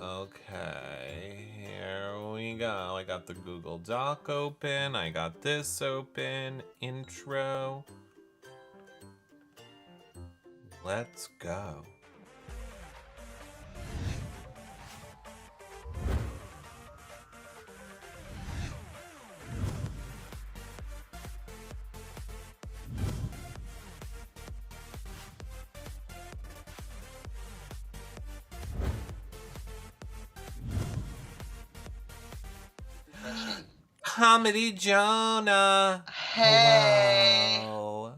Okay, here we go. I got the Google Doc open. I got this open. Intro. Let's go. Comedy Jonah. Hey. Hello.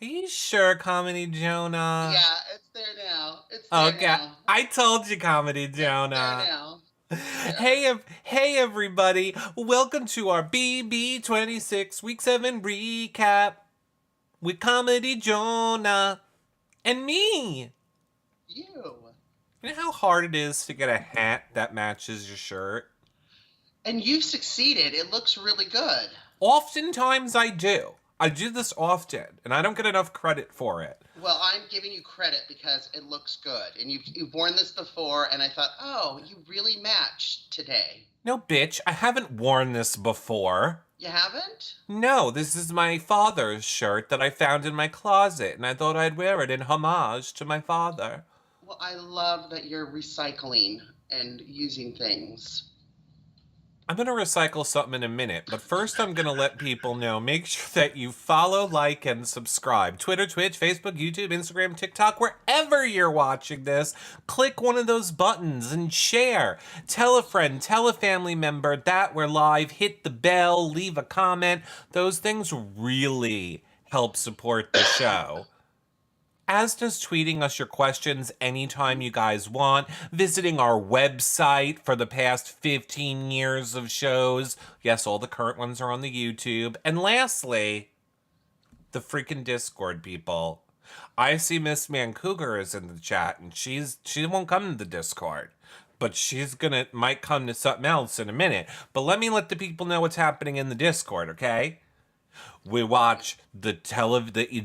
Are you sure, Comedy Jonah? Yeah, it's there now. It's there Okay, now. I told you, Comedy It's there Jonah. now. Hey everybody. Welcome to our BB26 Week 7 recap with Comedy Jonah and me. You. You know how hard it is to get a hat that matches your shirt? And you've succeeded. It looks really good. Oftentimes I do. I do this often, and I don't get enough credit for it. Well, I'm giving you credit because it looks good. And you've worn this before, and I thought, oh, you really matched today. No, bitch, I haven't worn this before. You haven't? No, this is my father's shirt that I found in my closet, and I thought I'd wear it in homage to my father. Well, I love that you're recycling and using things. I'm going to recycle something in a minute, but first I'm going to let people know, make sure that you follow, like, and subscribe. Twitter, Twitch, Facebook, YouTube, Instagram, TikTok, wherever you're watching this, click one of those buttons and share. Tell a friend, tell a family member that we're live, hit the bell, leave a comment. Those things really help support the show. As does tweeting us your questions anytime you guys want, visiting our website for the past 15 years of shows. Yes, all the current ones are on the YouTube. And lastly, the freaking Discord people. I see Miss Mancougar is in the chat, and she won't come to the Discord. But might come to something else in a minute. But let the people know what's happening in the Discord, okay? We watch the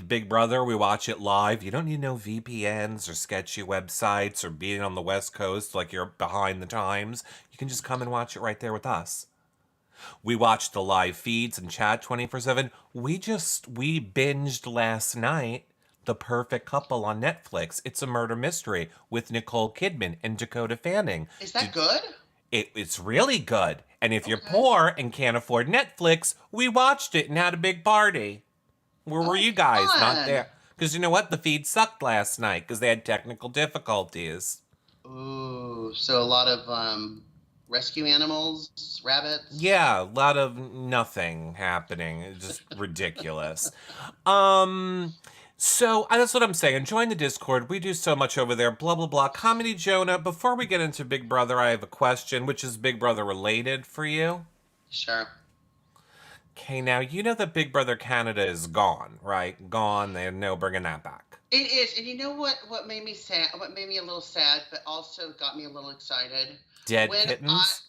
Big Brother. We watch it live. You don't need no VPNs or sketchy websites or being on the West Coast like you're behind the times. You can just come and watch it right there with us. We watch the live feeds and chat 24/7. We binged last night The Perfect Couple on Netflix. It's a murder mystery with Nicole Kidman and Dakota Fanning. Is that good? It's really good. And if you're poor and can't afford Netflix, we watched it and had a big party. Where were you guys? Fun. Not there. Because you know what? The feed sucked last night because they had technical difficulties. Ooh, so a lot of rescue animals, rabbits. Yeah, a lot of nothing happening. It's just ridiculous. So that's what I'm saying. Join the Discord. We do so much over there. Blah, blah, blah. Comedy Jonah. Before we get into Big Brother, I have a question, which is Big Brother related for you. Sure. Okay, now you know that Big Brother Canada is gone, right? Gone. They're no bringing that back. It is, and you know what made me sad? What made me a little sad, but also got me a little excited? Dead kittens?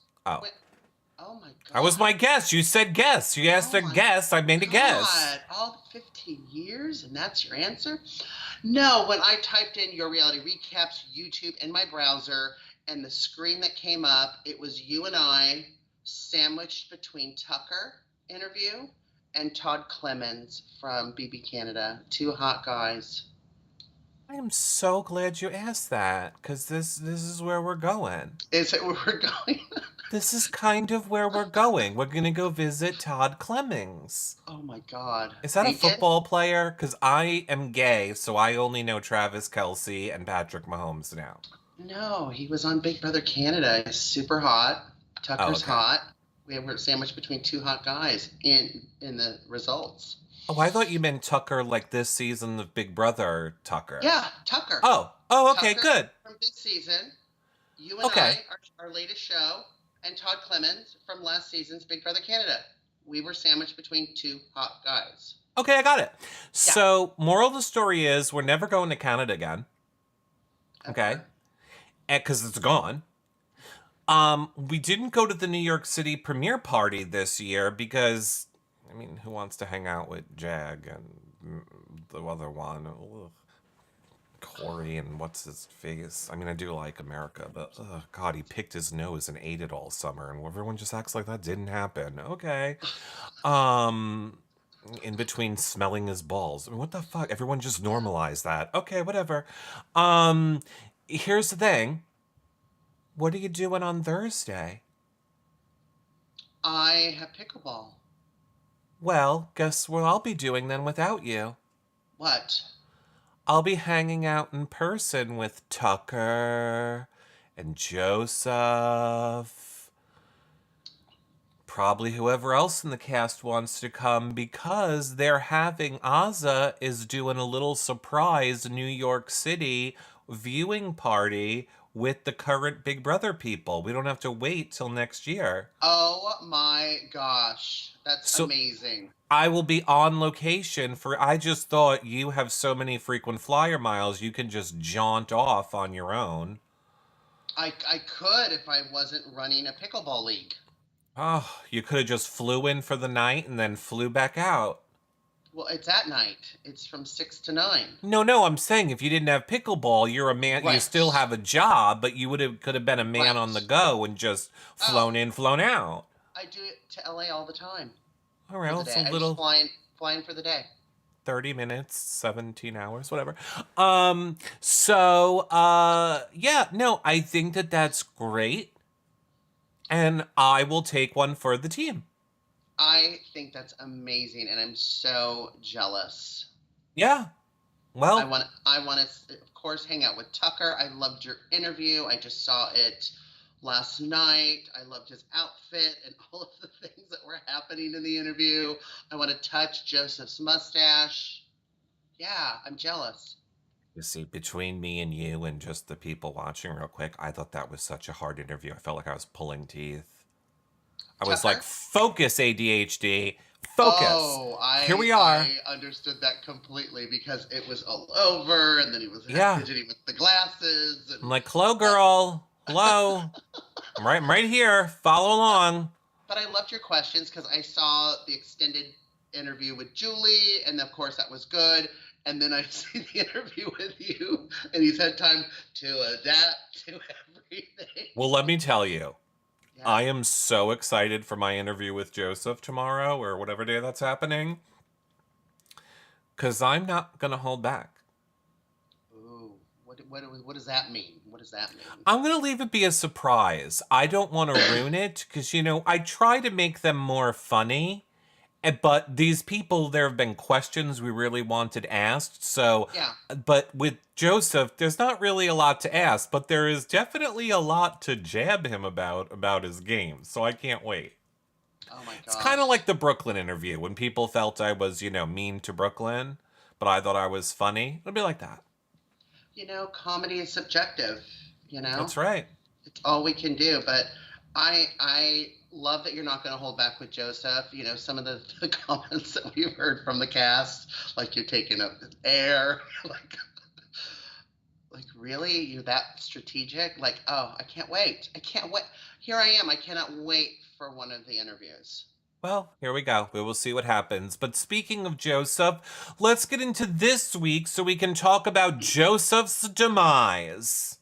Oh my god! I was my guess. You said guess. You asked a guess. I made a guess. All 15 years, and that's your answer? No, when I typed in your reality recaps YouTube in my browser, and the screen that came up, it was you and I sandwiched between Tucker interview and Todd Clemens from BB Canada. Two hot guys. I am so glad you asked that, because this is where we're going. Is it where we're going? This is kind of where we're going. We're going to go visit Todd Clemens. Oh my god. Is that a football player? Because I am gay, so I only know Travis Kelce and Patrick Mahomes now. No, he was on Big Brother Canada. He's super hot. Tucker's hot. We were sandwiched between two hot guys in the results. Oh, I thought you meant Tucker like this season of Big Brother Tucker. Yeah, Tucker. Oh, okay, Tucker good. From this season, you and I, our latest show, and Todd Clemens from last season's Big Brother Canada. We were sandwiched between two hot guys. Okay, I got it. Yeah. So, moral of the story is we're never going to Canada again. Okay? Because it's gone. We didn't go to the New York City premiere party this year because, I mean, who wants to hang out with Jag and the other one? Ugh. Corey and what's his face. I mean, I do like America, but God, he picked his nose and ate it all summer, and everyone just acts like that didn't happen. Okay. Um, in between smelling his balls. I mean, what the fuck? Everyone just normalized that. Okay, whatever. Um, Here's the thing. What are you doing on Thursday? I have pickleball. Well, guess what I'll be doing then without you? What? I'll be hanging out in person with Tucker and Joseph. Probably whoever else in the cast wants to come because they're having Ozza is doing a little surprise New York City viewing party with the current Big Brother people. We don't have to wait till next year. Oh my gosh. That's So amazing. I will be on location for. I just thought you have so many frequent flyer miles, you can just jaunt off on your own. I could if I wasn't running a pickleball league. Oh, you could have just flew in for the night and then flew back out. Well, it's at night. It's from 6 to 9. No, no, I'm saying if you didn't have pickleball, you're a man. You Right. still have a job, but you could have been a man on the Right. go and just Oh, flown in, flown out. I do it to LA all the time All right, for well, the it's day. a I just little flying for the day. 30 minutes, 17 hours, whatever. Yeah, no, I think that that's great, and I will take one for the team. I think that's amazing, and I'm so jealous. Yeah. I Well, want to, of course, hang out with Tucker. I loved your interview. I just saw it last night. I loved his outfit and all of the things that were happening in the interview. I want to touch Joseph's mustache. Yeah, I'm jealous. you see, between me and you and just the people watching real quick, I thought that was such a hard interview. I felt like I was pulling teeth. I was like, Tucker? focus, ADHD. Focus. Oh, Here we are. I understood that completely because it was all over, and then he was Yeah. fidgeting with the glasses, I'm and like, hello, girl. Hello. I'm right here. Follow along. but I loved your questions because I saw the extended interview with Julie, and of course that was good. And then I see the interview with you, and he's had time to adapt to everything. Well, let me tell you, Yeah. I am so excited for my interview with Joseph tomorrow or whatever day that's happening because I'm not going to hold back. Ooh, what does that mean? What does that mean? I'm going to leave it be a surprise. I don't want to ruin it because, I try to make them more funny. But these people, there have been questions we really wanted asked. So, Yeah. but with Joseph, there's not really a lot to ask, but there is definitely a lot to jab him about his game. So I can't wait. Oh my It's gosh. kind of like the Brooklyn interview when people felt I was, mean to Brooklyn, but I thought I was funny. It'll be like that. Comedy is subjective. That's right. It's all we can do. But I love that you're not going to hold back with Joseph. Some of the comments that we've heard from the cast, like you're taking up air, like really, you're that strategic? Like, oh, I can't wait. I can't wait. Here I am. I cannot wait for one of the interviews. Well, here we go. We will see what happens. But speaking of Joseph, let's get into this week so we can talk about Joseph's demise.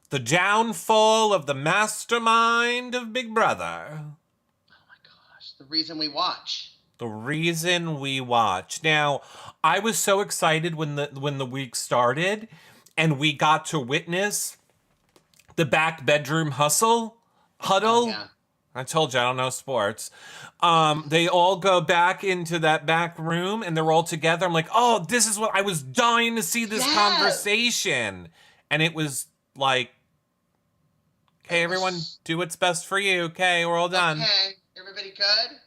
The downfall of the mastermind of Big Brother. Oh my gosh, the reason we watch. The reason we watch. Now, I was so excited when the week started and we got to witness the back bedroom huddle. Oh, yeah. I told you I don't know sports. They all go back into that back room and they're all together. I'm like, oh, this is what I was dying to see this Yes. conversation. And it was like, okay, everyone, do what's best for you. Okay, we're all done. Okay, everybody good?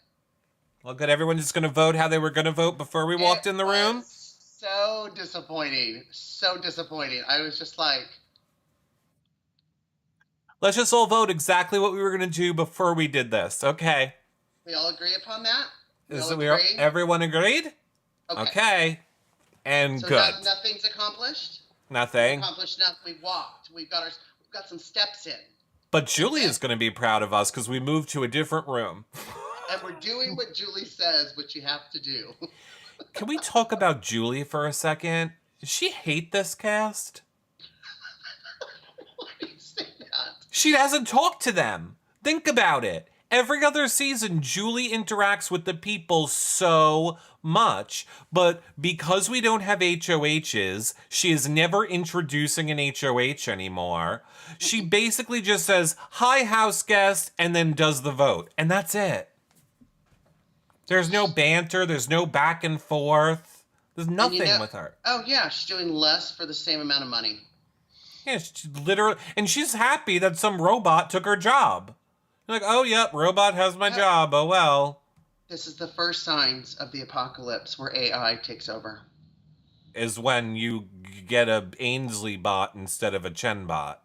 Well, good. Everyone just going to vote how they were going to vote before we walked in the room? Was so disappointing. So disappointing. I was just like, Let's just all vote exactly what we were going to do before we did this. Okay. we all agree upon that? Everyone agreed? Okay. And So good. nothing's accomplished? Nothing. Accomplished nothing. We walked. We've got some steps in. But Julie is going to be proud of us because we moved to a different room. And we're doing what Julie says, what you have to do. Can we talk about Julie for a second? Does she hate this cast? Why do you say that? She hasn't talked to them. Think about it. Every other season, Julie interacts with the people so much, but because we don't have HOHs, she is never introducing an HOH anymore. She basically just says, "Hi, house guest," and then does the vote. And that's it. There's no banter, there's no back and forth. There's nothing with her. Oh, yeah, she's doing less for the same amount of money. Yeah, she literally, and she's happy that some robot took her job. Like, oh, yep, robot has my job. Oh, well. This is the first signs of the apocalypse where AI takes over. Is when you get a Ainsley bot instead of a Chen bot.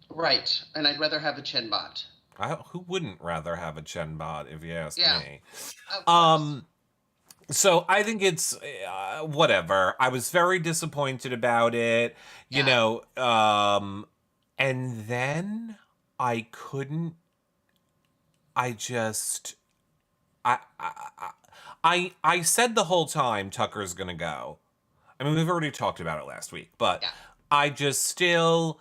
Right, and I'd rather have a Chen bot. Who wouldn't rather have a Chen bot, if you ask me? Of course. So I think it's whatever. I was very disappointed about it, you know. And then I couldn't. I just. I said the whole time Tucker's gonna go. I mean, we've already talked about it last week, but I just still.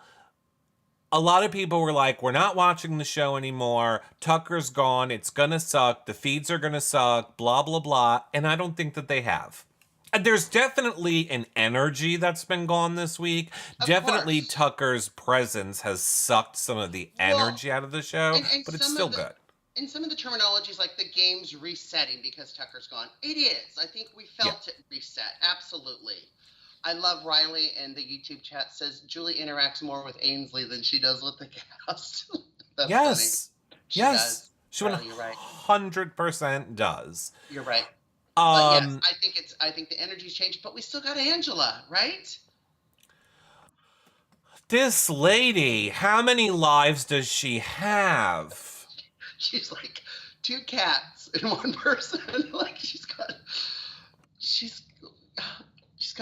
A lot of people were like, we're not watching the show anymore. Tucker's gone. It's going to suck. The feeds are going to suck. Blah, blah, blah. And I don't think that they have. And there's definitely an energy that's been gone this week. Definitely Tucker's presence has sucked some of the energy out of the show, but it's still good. And some of the terminology is like the game's resetting because Tucker's gone. It is. I think we felt it reset. Absolutely. I love Riley in the YouTube chat says Julie interacts more with Ainsley than she does with the cast. That's funny. She does. She 100% does. You're right. But yes, I think the energy's changed, but we still got Angela, right? This lady, how many lives does she have? She's like 2 cats in one person. Like she's got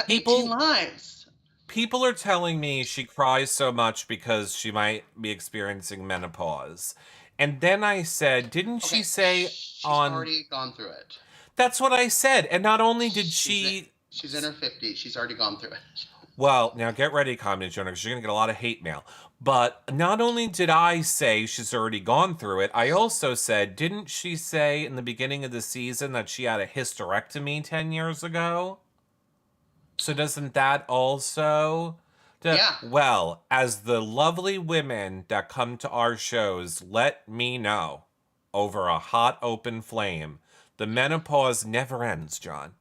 18 lives. People are telling me she cries so much because she might be experiencing menopause. And then I said, didn't she say she's already gone through it. That's what I said. And not only did she's in her 50s. She's already gone through it. Well, now get ready, Comedy Jonah, because you're going to get a lot of hate mail. But not only did I say she's already gone through it, I also said, didn't she say in the beginning of the season that she had a hysterectomy 10 years ago? So doesn't that also... Well, as the lovely women that come to our shows let me know over a hot open flame, the menopause never ends, John.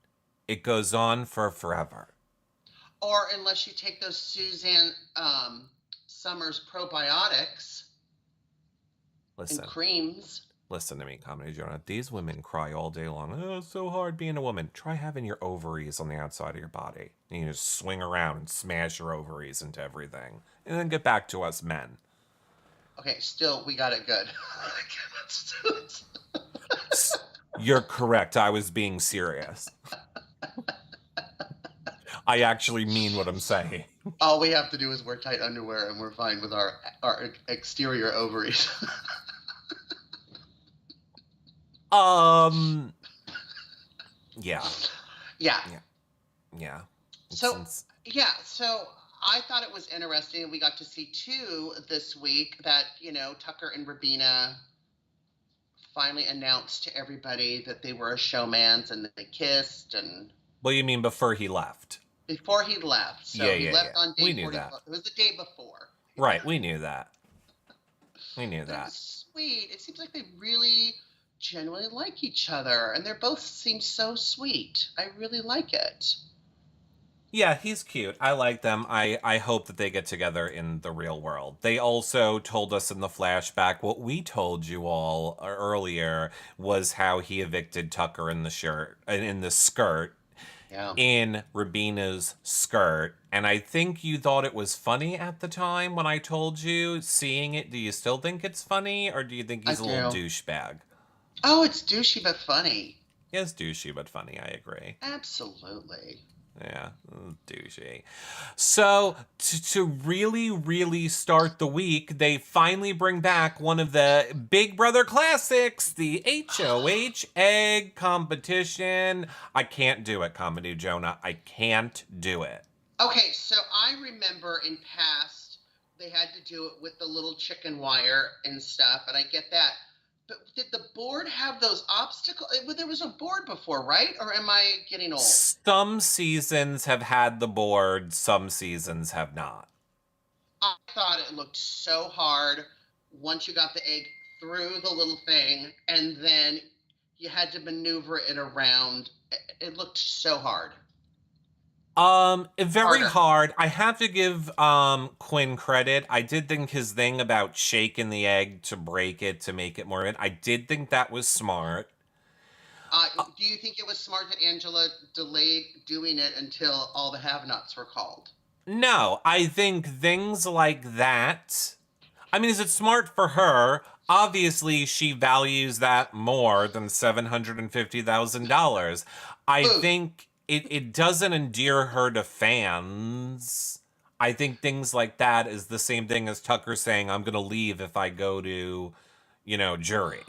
It goes on for forever. Or unless you take those Suzanne Summers probiotics and creams. Listen to me, Comedy Jonah. These women cry all day long. Oh, it's so hard being a woman. Try having your ovaries on the outside of your body. And you just swing around and smash your ovaries into everything. And then get back to us men. Okay, still, we got it good. You're correct. I was being serious. I actually mean what I'm saying. All we have to do is wear tight underwear and we're fine with our exterior ovaries. Yeah. So I thought it was interesting. We got to see 2 this week that, Tucker and Rabina finally announced to everybody that they were a showmance and that they kissed. And well, you mean before he left? Before he left. So he left on day 40. We knew that. It was the day before. Right, we knew that. It was sweet. It seems like they really genuinely like each other, and they both seem so sweet. I really like it. Yeah, he's cute. I like them. I hope that they get together in the real world. They also told us in the flashback what we told you all earlier was how he evicted Tucker in the skirt in Rabina's skirt. And I think you thought it was funny at the time when I told you. Seeing it, do you still think it's funny, or do you think he's a little douchebag? Oh, it's douchey but funny. Yes, douchey but funny. I agree. Absolutely. Yeah, douchey. So to really, really start the week, they finally bring back one of the Big Brother classics, the HOH egg competition. I can't do it, Comedy Jonah. I can't do it. Okay, so I remember in past they had to do it with the little chicken wire and stuff, and I get that. But did the board have those obstacles? Well, there was a board before, right? Or am I getting old? Some seasons have had the board, some seasons have not. I thought it looked so hard once you got the egg through the little thing, and then you had to maneuver it around. It looked so hard. Very Harder. hard. I have to give Quinn credit. I did think his thing about shaking the egg to break it to make it more. I did think that was smart. Do you think it was smart that Angela delayed doing it until all the have-nots were called? No, I think things like that. I mean, is it smart for her? Obviously, she values that more than $750,000. I Food. think it doesn't endear her to fans. I think things like that is the same thing as Tucker saying, I'm going to leave if I go to, jury.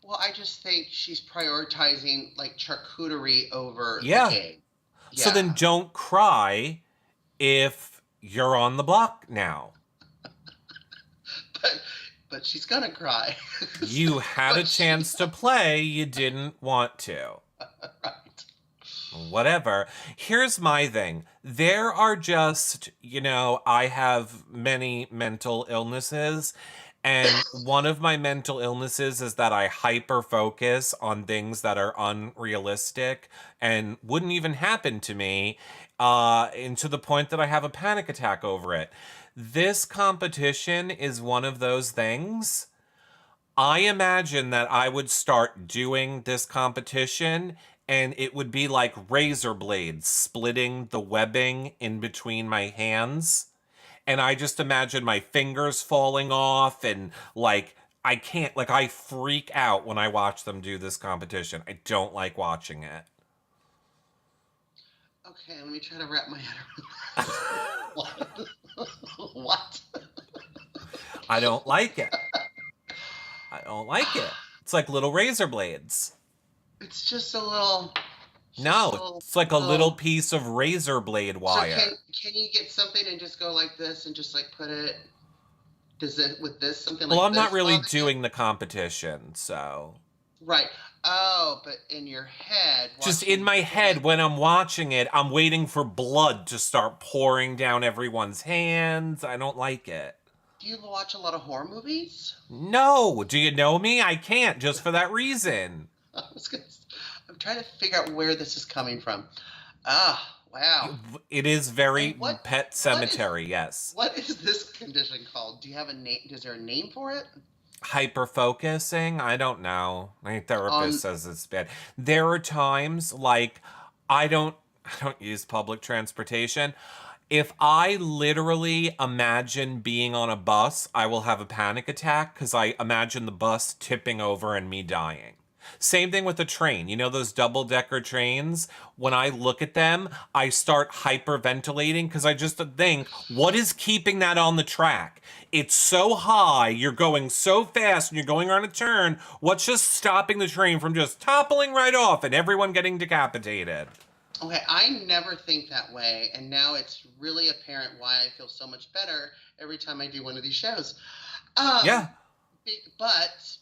Well, I just think she's prioritizing like charcuterie over the Yeah. egg. So then Yeah. don't cry if you're on the block now. But she's gonna cry. You had a But chance to play, you didn't want to. right. Whatever. Here's my thing. There are just, I have many mental illnesses. And one of my mental illnesses is that I hyper focus on things that are unrealistic and wouldn't even happen to me, and to the point that I have a panic attack over it. This competition is one of those things. I imagine that I would start doing this competition and it would be like razor blades splitting the webbing in between my hands. And I just imagine my fingers falling off and like I can't, like, I freak out when I watch them do this competition. I don't like watching it. Okay, let me try to wrap my head around that. What? What? I don't like it. I don't like it. It's like little razor blades. It's just a little. No, it's like a little piece of razor blade So wire. can you get something and just go like this and just like put it? Does it with this something Well, like I'm this? not really bother you? doing the competition, so. Right. Oh, but in your head, Just watching in my people head, like. when I'm watching it, I'm waiting for blood to start pouring down everyone's hands. I don't like it. Do you watch a lot of horror movies? No, do you know me? I can't just for that reason. I was gonna, I'm trying to figure out where this is coming from. Ah, wow. It is very And what Pet what is Cemetery, yes. what is this condition called? Do you have a name? Is there a name for it? Hyper focusing? I don't know. My therapist On says it's bad. There are times like I don't I don't use public transportation. If I literally imagine being on a bus, I will have a panic attack because I imagine the bus tipping over and me dying. Same thing with a train. You know those double decker trains? When I look at them, I start hyperventilating because I just think, what is keeping that on the track? It's so high, you're going so fast, and you're going around a turn. What's just stopping the train from just toppling right off and everyone getting decapitated? Okay, I never think that way, and now it's really apparent why I feel so much better every time I do one of these shows. Yeah. Um, but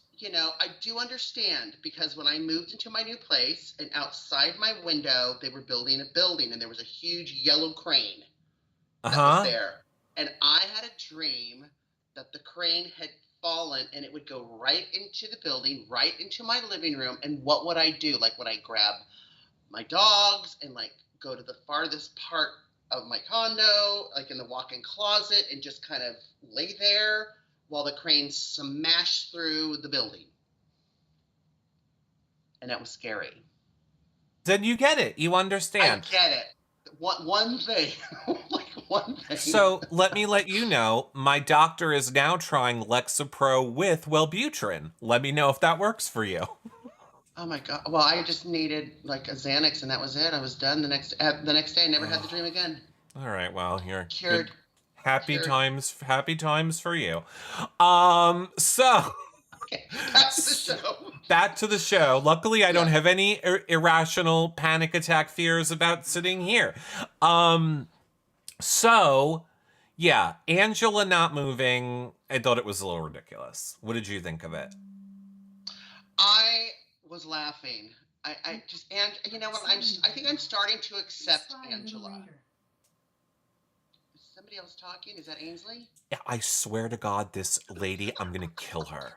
I do understand because when I moved into my new place and outside my window, they were building a building and there was a huge yellow crane Uh that was huh. there. And I had a dream that the crane had fallen and it would go right into the building, right into my living room. And what would I do? Like, would I grab my dogs and like go to the farthest part of my condo, like in the walk-in closet, and just kind of lay there while the crane smashed through the building? And that was scary. Then you get it. You I understand. get it. One thing, like one thing. So let me let you know, my doctor is now trying Lexapro with Wellbutrin. Let me know if that works for you. Oh my God. Well, I just needed like a Xanax and that was it. I was done the next day. I never had the dream again. All right, well, you're good. Cured. Happy Cured. times for you. So Okay. Back to the show. back to the show. Luckily, I don't Yeah. have any irrational panic attack fears about sitting here. Um, so yeah, Angela not moving. I thought it was a little ridiculous. What did you think of it? I was laughing. I just, and you know what? I think I'm starting to accept Angela. Is somebody else talking? Is that Ainsley? Yeah, I swear to God, this lady, I'm gonna kill her.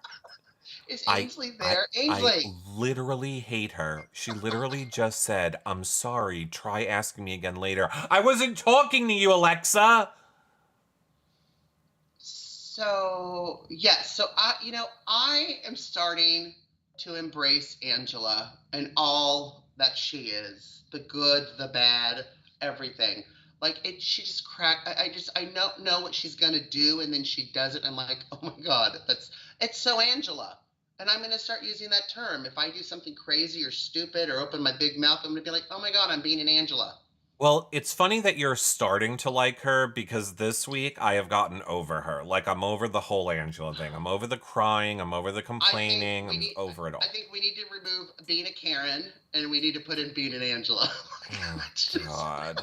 Is I Ainsley I there? I Ainsley. literally hate her. She literally just said, "I'm sorry. Try asking me again later." I wasn't talking to you, Alexa. So yes, so I am starting to embrace Angela and all that she is, the good, the bad, everything. Like she just crack. I don't know what she's gonna do, and then she does it. I'm like, oh my God, it's so Angela. And I'm gonna start using that term. If I do something crazy or stupid or open my big mouth, I'm gonna be like, oh my God, I'm being an Angela. Well, it's funny that you're starting to like her because this week I have gotten over her. Like, I'm over the whole Angela thing. I'm over the crying. I'm over the I think complaining. we I'm need. over it I all. think we need to remove being a Karen, and we need to put in being an Angela. Oh, Just- God.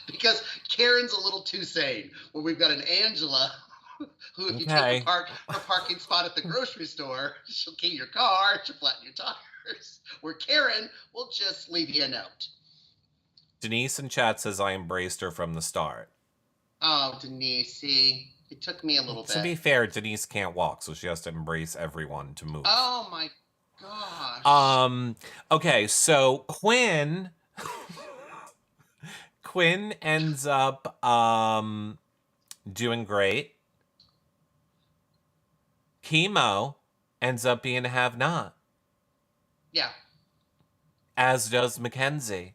because Karen's a little too sane. Where we've got an Angela, who if you take Okay. her parking spot at the grocery store, she'll key your car, she'll flatten your tires. Where Karen will just leave you a note. Denise in chat says I embraced her from the start. Oh, Denise, see, it took me a little To be bit. fair, Denise can't walk, so she has to embrace everyone to move. Oh my gosh. Okay, so Quinn ends up doing great. Chemo ends up being a have not, Yeah. as does Mackenzie.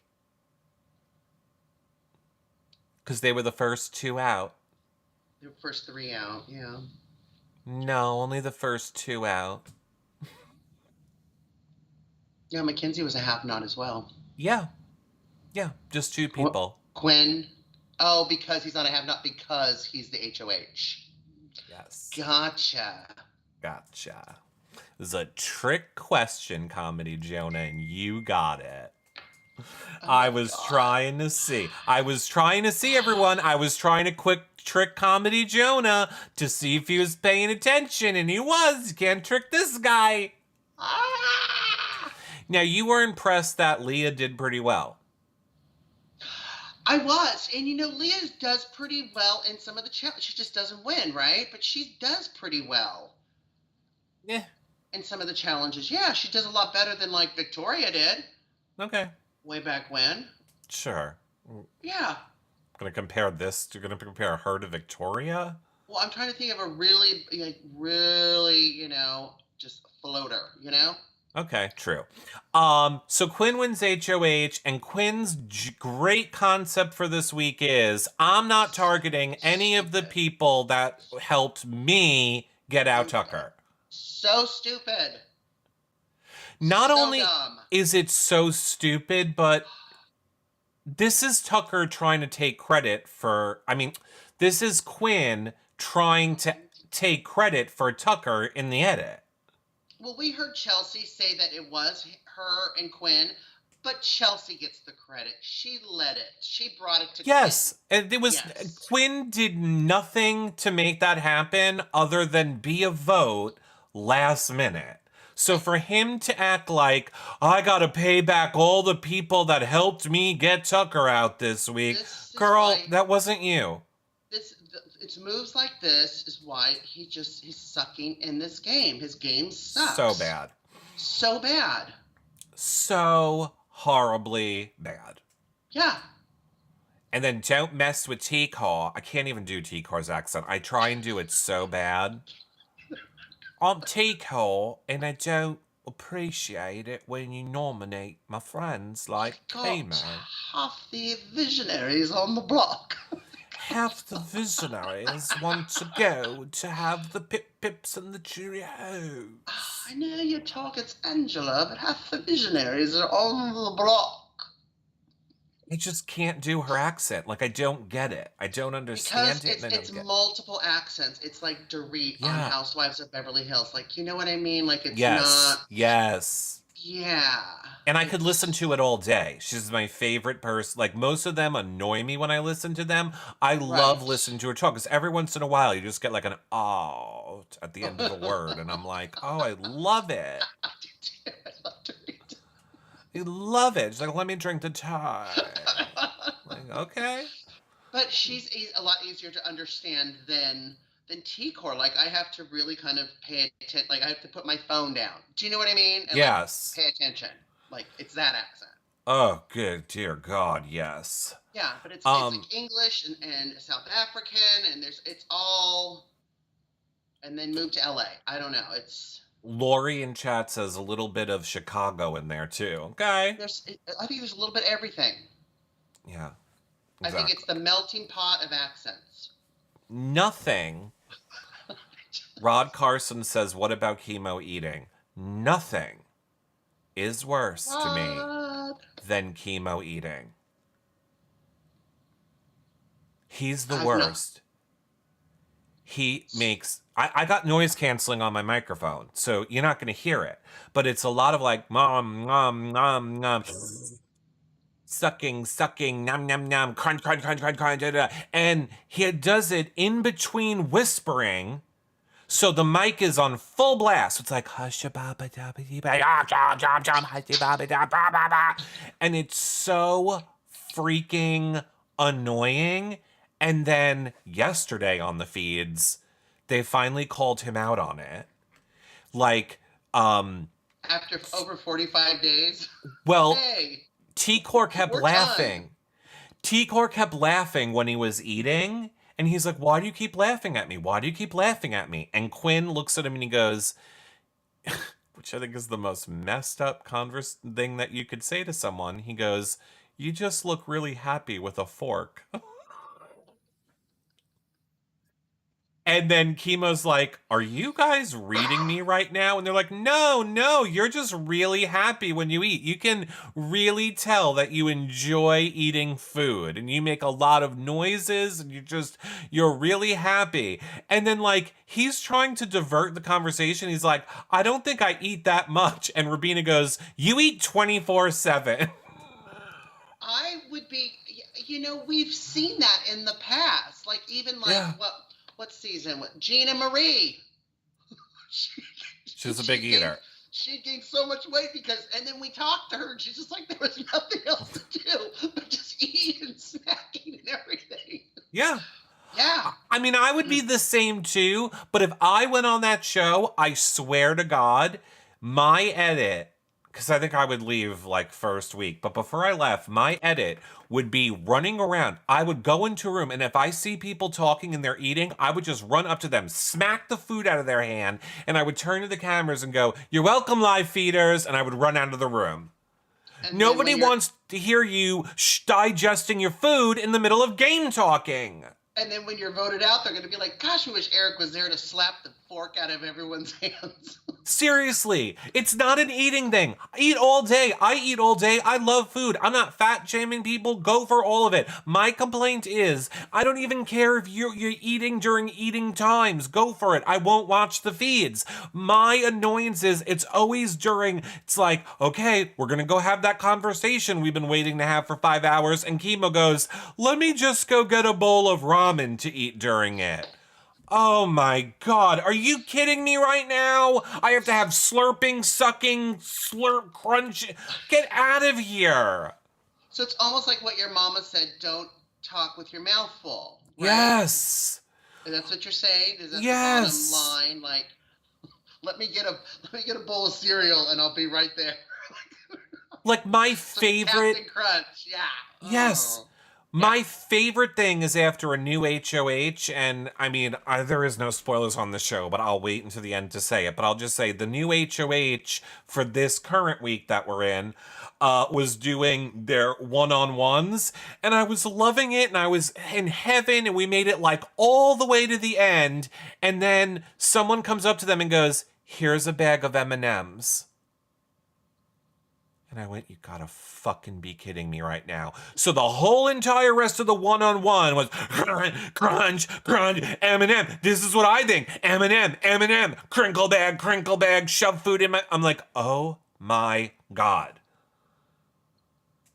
Because they were the first two out. The first three out. Yeah. No, only the first two out. Yeah, Mackenzie was a half not as well. Yeah. Yeah, just two people. Quinn. Oh, because he's not a have not because he's the HOH. Yes. Gotcha. Gotcha. This is a trick question, Comedy Jonah, and you got it. Oh I my was God. trying to see. Everyone. I was trying to quick trick Comedy Jonah to see if he was paying attention, and he was. You can't trick this guy. Ah! Now, you were impressed that Leah did pretty well. I was, and Leah does pretty well in some of the challenges. She just doesn't win, right? But she does pretty well. Yeah. In some of the challenges. Yeah, she does a lot better than like Victoria did. Okay. Way back when. Sure. Yeah. You're gonna compare her to Victoria? Well, I'm trying to think of a really, just floater, Okay, true. So Quinn wins HOH, and Quinn's great concept for this week is I'm not targeting any of the people that helped me get out Tucker. So stupid. Not so only dumb. is it so stupid, but this is Tucker trying to take credit for. This is Quinn trying to take credit for Tucker in the edit. Well, we heard Chelsea say that it was her and Quinn, but Chelsea gets the credit. She led it. She brought it to Yes, Quinn. and it was Quinn did nothing to make that happen other than be a vote last minute. So for him to act like I gotta pay back all the people that helped me get Tucker out this week, girl, that wasn't you. It's moves like this is why he's sucking in this game. His game sucks. So bad. So bad. So horribly bad. Yeah. And then don't mess with T-Car. I can't even do T-Car's accent. I try and do it so bad. I'm T-Car, and I don't appreciate it when you nominate my friends like Chemo. Half the visionaries on the block. half the visionaries want to go to have the pip-pips and the Cheerios. I know you talk, it's Angela, but half the visionaries are on the block. I just can't do her accent. Like, I don't get it. I don't understand Because it, and I it's don't get it. multiple accents. It's like Dorit on Yeah. Housewives of Beverly Hills. Like, you know what I mean? Like, it's Yes. not. Yes. Yeah. And I could listen to it all day. She's my favorite person. Like, most of them annoy me when I listen to them. I love Right. listening to her talk, because every once in a while you just get like an "oh" at the end of a word, and I'm like, oh, I love it. I do too. I love Dorit. I love it. She's like, let me drink the tie. Like, okay. But she's a lot easier to understand than T-Core. Like, I have to really kind of pay attention. Like, I have to put my phone down. Do you know what I mean? And like Yes. pay attention. Like, it's that accent. Oh, good dear God, yes. Yeah, but it's like English and South African, and it's all, and then move to LA. I don't know. It's Lori in chat says a little bit of Chicago in there too. Okay. I think there's a little bit of everything. Yeah. Exactly. I think it's the melting pot of accents. Nothing. Rod Carson says, what about chemo eating? Nothing is worse to me than chemo eating. He's the worst. He makes... I got noise canceling on my microphone, so you're not going to hear it. But it's a lot of like, nom, nom, sucking, nom, nom, crunch, crunch, crunch, crunch, crunch, da, da. And he does it in between whispering, so the mic is on full blast. It's like, hush, baba, dabba, and it's so freaking annoying. And then yesterday on the feeds, they finally called him out on it. Like, after over 45 days. Well, hey, T-Core kept laughing. T-Core kept laughing when he was eating. And he's like, why do you keep laughing at me? Why do you keep laughing at me? And Quinn looks at him and he goes, which I think is the most messed up thing that you could say to someone. He goes, you just look really happy with a fork. And then Chemo's like, are you guys reading me right now? And they're like, no, you're just really happy when you eat. You can really tell that you enjoy eating food and you make a lot of noises and you're really happy. And then like, he's trying to divert the conversation. He's like, I don't think I eat that much. And Rabina goes, you eat 24/7. I would be, we've seen that in the past. Like even like what season? What Gina Marie? She's a big eater. She gained so much weight and then we talked to her and she's just like, there was nothing else to do but just eat and snacking and everything. Yeah. Yeah. I mean, I would be the same too, but if I went on that show, I swear to God, my edit, because I think I would leave like first week, but before I left, my edit would be running around. I would go into a room, and if I see people talking and they're eating, I would just run up to them, smack the food out of their hand, and I would turn to the cameras and go, you're welcome, live feeders, and I would run out of the room. And nobody wants to hear you digesting your food in the middle of game talking. And then when you're voted out, they're going to be like, gosh, I wish Eric was there to slap the fork out of everyone's hands. Seriously, it's not an eating thing. I eat all day. I love food. I'm not fat shaming people. Go for all of it. My complaint is, I don't even care if you're eating during eating times. Go for it. I won't watch the feeds. My annoyance is it's always during, it's like, okay, we're going to go have that conversation we've been waiting to have for 5 hours. And Chemo goes, let me just go get a bowl of ramen to eat during it. Oh my God, are you kidding me right now? I have to have slurping, sucking, slurp, crunch. Get out of here. So it's almost like what your mama said, don't talk with your mouth full. Right? Yes. That's what you're saying? Is that the bottom line? Like, let me get a bowl of cereal and I'll be right there. Like my favorite. Captain Crunch, yeah. Yes. Oh. Yeah. My favorite thing is after a new HOH, and I mean, there is no spoilers on the show, but I'll wait until the end to say it. But I'll just say the new HOH for this current week that we're in was doing their one-on-ones, and I was loving it, and I was in heaven, and we made it like all the way to the end, and then someone comes up to them and goes, "Here's a bag of M&Ms." And I went, "You gotta fucking be kidding me right now." So the whole entire rest of the one-on-one was crunch, crunch, M&M. This is what I think. M&M, M&M, crinkle bag, shove food in my... I'm like, oh my God.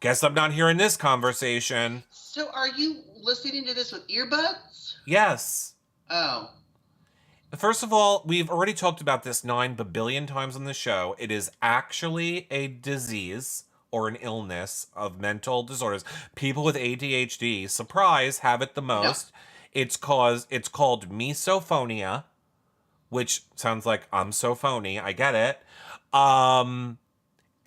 Guess I'm not hearing this conversation. So are you listening to this with earbuds? Yes. Oh. First of all, we've already talked about this 9 billion times on the show. It is actually a disease or an illness of mental disorders. People with ADHD, surprise, have it the No. most. It's called misophonia, which sounds like I'm so phony. I get it.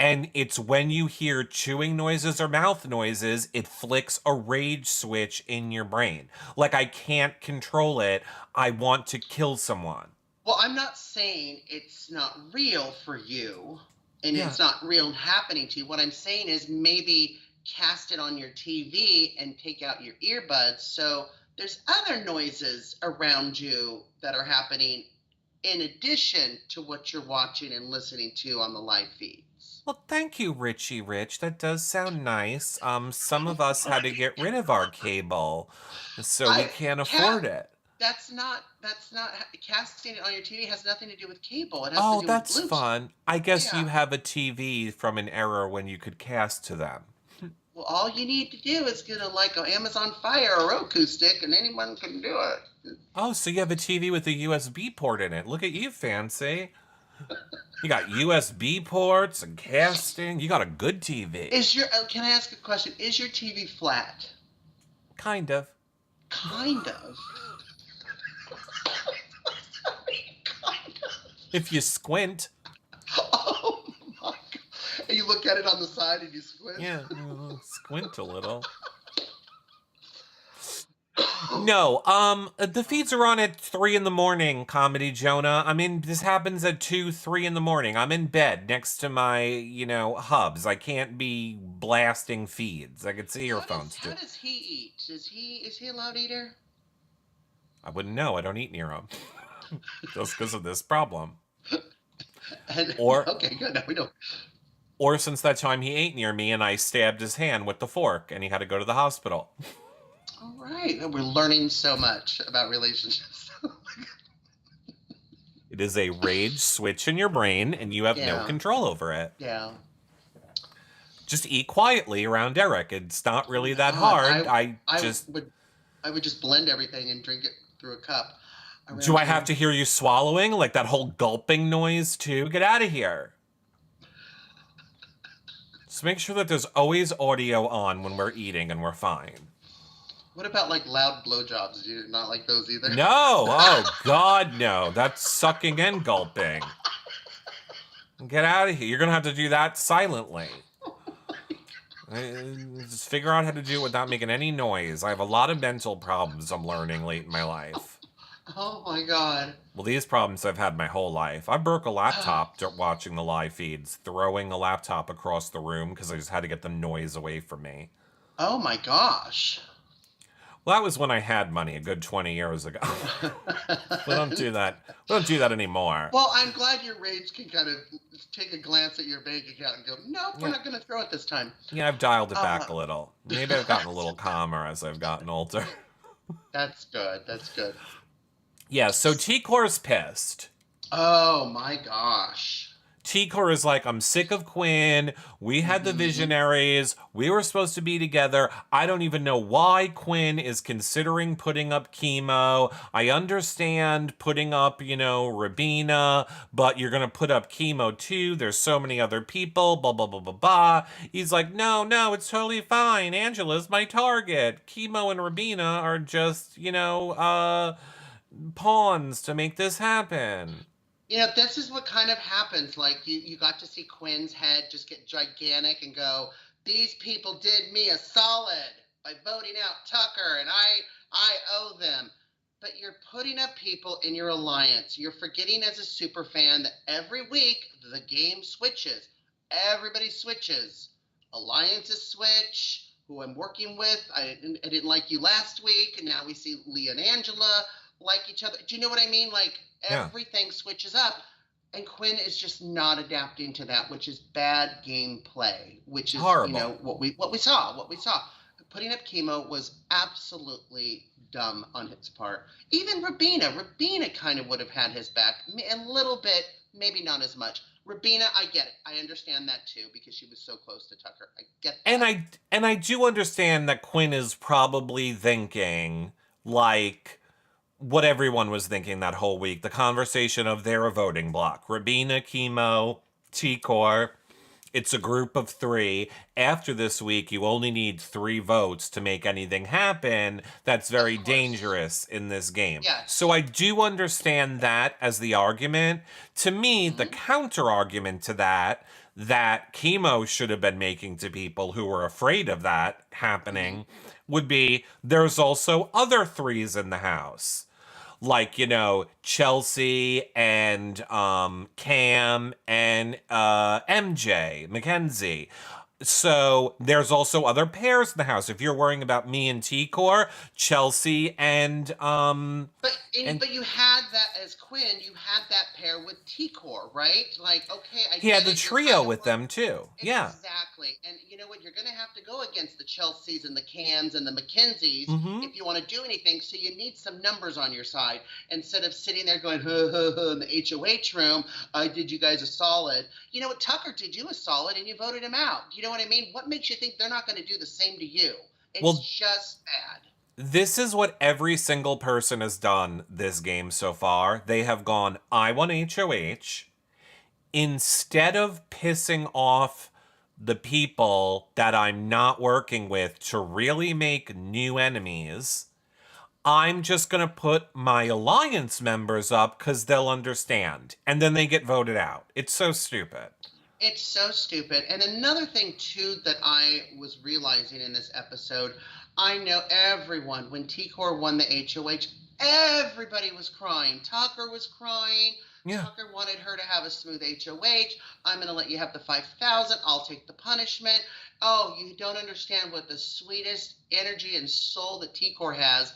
And it's when you hear chewing noises or mouth noises, it flicks a rage switch in your brain. Like, I can't control it. I want to kill someone. Well, I'm not saying it's not real for you and Yeah. it's not real happening to you. What I'm saying is maybe cast it on your TV and take out your earbuds so there's other noises around you that are happening in addition to what you're watching and listening to on the live feeds. Well, thank you, Richie Rich. That does sound nice. Some of us had to get rid of our cable, so we can't afford it. That's not casting it on your TV has nothing to do with cable. It has to Oh, do that's with Bluetooth. fun. I guess Yeah. you have a TV from an era when you could cast to them. Well, all you need to do is get an Amazon Fire or Roku stick, and anyone can do it. Oh, so you have a TV with a USB port in it. Look at you, fancy. You got USB ports and casting. You got a good TV. Can I ask a question? Is your TV flat? Kind of. Kind of. Kind of. If you squint. Oh my God! And you look at it on the side and you squint. Yeah, squint a little. No, the feeds are on at 3 a.m, Comedy Jonah. I mean, this happens at 2, 3 a.m. I'm in bed next to my, hubs. I can't be blasting feeds. I could see earphones. How does he eat? Is he a loud eater? I wouldn't know. I don't eat near him. Just because of this problem. Okay, good. Now we don't. Or since that time he ate near me and I stabbed his hand with the fork and he had to go to the hospital. All right. We're learning so much about relationships. It is a rage switch in your brain and you have no control over it. Yeah. Just eat quietly around Eric. It's not really that hard. I would just blend everything and drink it through a cup. Do I have to hear you swallowing? Like that whole gulping noise too? Get out of here. Just make sure that there's always audio on when we're eating and we're fine. What about like loud blowjobs? Do you not like those either? No. Oh, God, no. That's sucking and gulping. Get out of here. You're going to have to do that silently. Just figure out how to do it without making any noise. I have a lot of mental problems I'm learning late in my life. Oh, my God. Well, these problems I've had my whole life. I broke a laptop watching the live feeds, throwing a laptop across the room because I just had to get the noise away from me. Oh, my gosh. Well, that was when I had money a good 20 years ago. We don't do that. We don't do that anymore. Well, I'm glad your rage can kind of take a glance at your bank account and go, nope, we're not going to throw it this time. Yeah, I've dialed it back a little. Maybe I've gotten a little calmer as I've gotten older. That's good. That's good. Yeah, so T-Core's pissed. Oh, my gosh. T-Core is like, I'm sick of Quinn. We had the visionaries. We were supposed to be together. I don't even know why Quinn is considering putting up chemo. I understand putting up, Rabina, but you're going to put up chemo too. There's so many other people, blah, blah, blah, blah, blah. He's like, no, it's totally fine. Angela's my target. Chemo and Rabina are just, pawns to make this happen. This is what kind of happens. Like, you got to see Quinn's head just get gigantic and go, these people did me a solid. by voting out Tucker, and I owe them. But you're putting up people in your alliance. You're forgetting as a super fan that every week the game switches. Everybody switches. Alliances switch. Who I'm working with. I didn't like you last week, and now we see Leah and Angela like each other. Do you know what I mean? Like Yeah. everything switches up. And Quinn is just not adapting to that, which is bad gameplay, which It's is, horrible. what we saw. What we saw. Putting up chemo was absolutely dumb on his part. Even Rabina kind of would have had his back a little bit, maybe not as much. Rabina, I get it. I understand that too because she was so close to Tucker. I get And that. I do understand that Quinn is probably thinking like what everyone was thinking that whole week. The conversation of they're a voting block. Rabina, Chemo, T-Core. It's a group of three. After this week, you only need 3 votes to make anything happen. That's very Of course. dangerous in this game. So Yes. I do understand that as the argument. To me, the Hmm. counter argument to that, that chemo should have been making to people who were afraid of that Hmm. happening, would be there's also other threes in the house, like, Chelsea and Cam and MJ Mackenzie. So there's also other pairs in the house. If you're worrying about me and T-Core, Chelsea and But you had that as Quinn. You had that pair with T-Core, right? Like, okay, I he had get the it. You're trio kind of with them too. Yeah. exactly. And you know what? You're going to have to go against the Chelseas and the Cams and the Mackenzies Mm-hmm. if you want to do anything. So you need some numbers on your side instead of sitting there going, huh, huh, huh, in the HOH room. I did you guys a solid. You know what? Tucker did you a solid and you voted him out. You know what I mean? What makes you think they're not going to do the same to you? It's Well, just bad. this is what every single person has done this game so far. They have gone, I want HOH. Instead of pissing off the people that I'm not working with to really make new enemies, I'm just going to put my alliance members up because they'll understand. And then they get voted out. It's so stupid. It's so stupid. And another thing, too, that I was realizing in this episode, I know everyone, when T Core won the HOH, everybody was crying. Tucker was crying. Yeah. Tucker wanted her to have a smooth HOH. I'm going to let you have the 5,000. I'll take the punishment. Oh, you don't understand what the sweetest energy and soul that T Core has.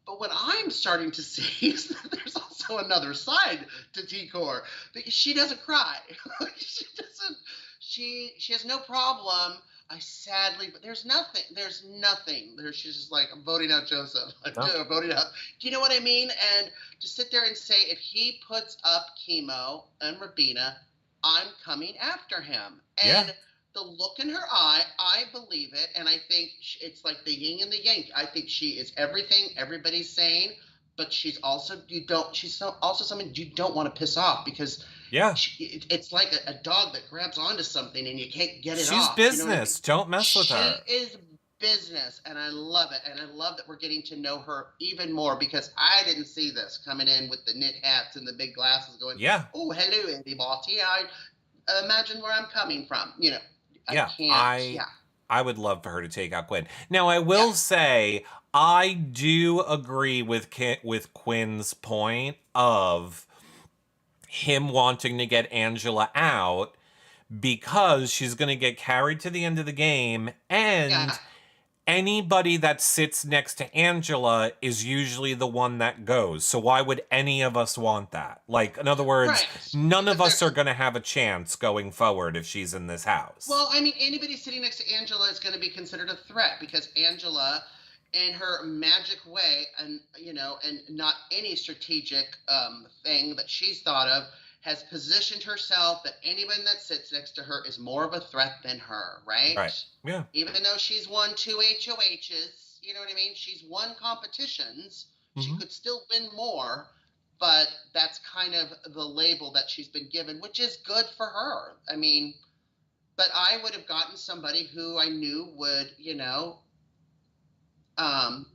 But what I'm starting to see is that there's also another side to T-Core because she doesn't cry. she doesn't. She has no problem. I sadly, but there's nothing. There's nothing. There, she's just like, I'm voting out Joseph. I'm No. voting out. Do you know what I mean? And to sit there and say, if he puts up chemo and Rabina, I'm coming after him. Yeah. And the look in her eye, I believe it, and I think it's like the yin and the yang. I think she is everything everybody's saying, but she's also you don't. She's also someone you don't want to piss off because Yeah. it's like a dog that grabs onto something and you can't get it She's off. You know what I mean? business. Don't mess with She her. is business, and I love it, and I love that we're getting to know her even more because I didn't see this coming in with the knit hats and the big glasses, going, Yeah. "Oh, hello, everybody. I imagine where I'm coming from." I Yeah. can't. I Yeah, I would love for her to take out Quinn. Now, I yeah, will say I do agree with Quinn's point of him wanting to get Angela out because she's going to get carried to the end of the game, yeah. and anybody that sits next to Angela is usually the one that goes. So why would any of us want that? Like, in other words, Right. none of Because they're us are going to have a chance going forward if she's in this house. well, I mean, anybody sitting next to Angela is going to be considered a threat because Angela, in her magic way, and not any strategic thing that she's thought of, has positioned herself that anyone that sits next to her is more of a threat than her, right? Right. Yeah. Even though she's won 2 HOHs, you know what I mean? She's won competitions. She Hmm. could still win more, but that's kind of the label that she's been given, which is good for her. I mean, but I would have gotten somebody who I knew would, um,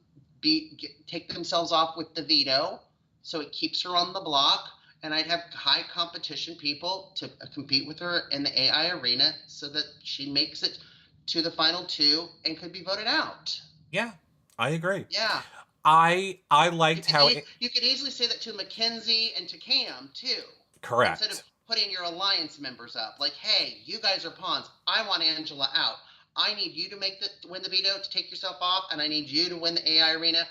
take themselves off with the veto, so it keeps her on the block, and I'd have high competition people to compete with her in the AI arena, so that she makes it to the final 2 and could be voted out. Yeah, I agree. Yeah. I liked how it, You could easily say that to Mackenzie and to Cam too, instead of correct. putting your alliance members up. Like, hey, you guys are pawns. I want Angela out. I need you to win the veto to take yourself off, and I need you to win the AI arena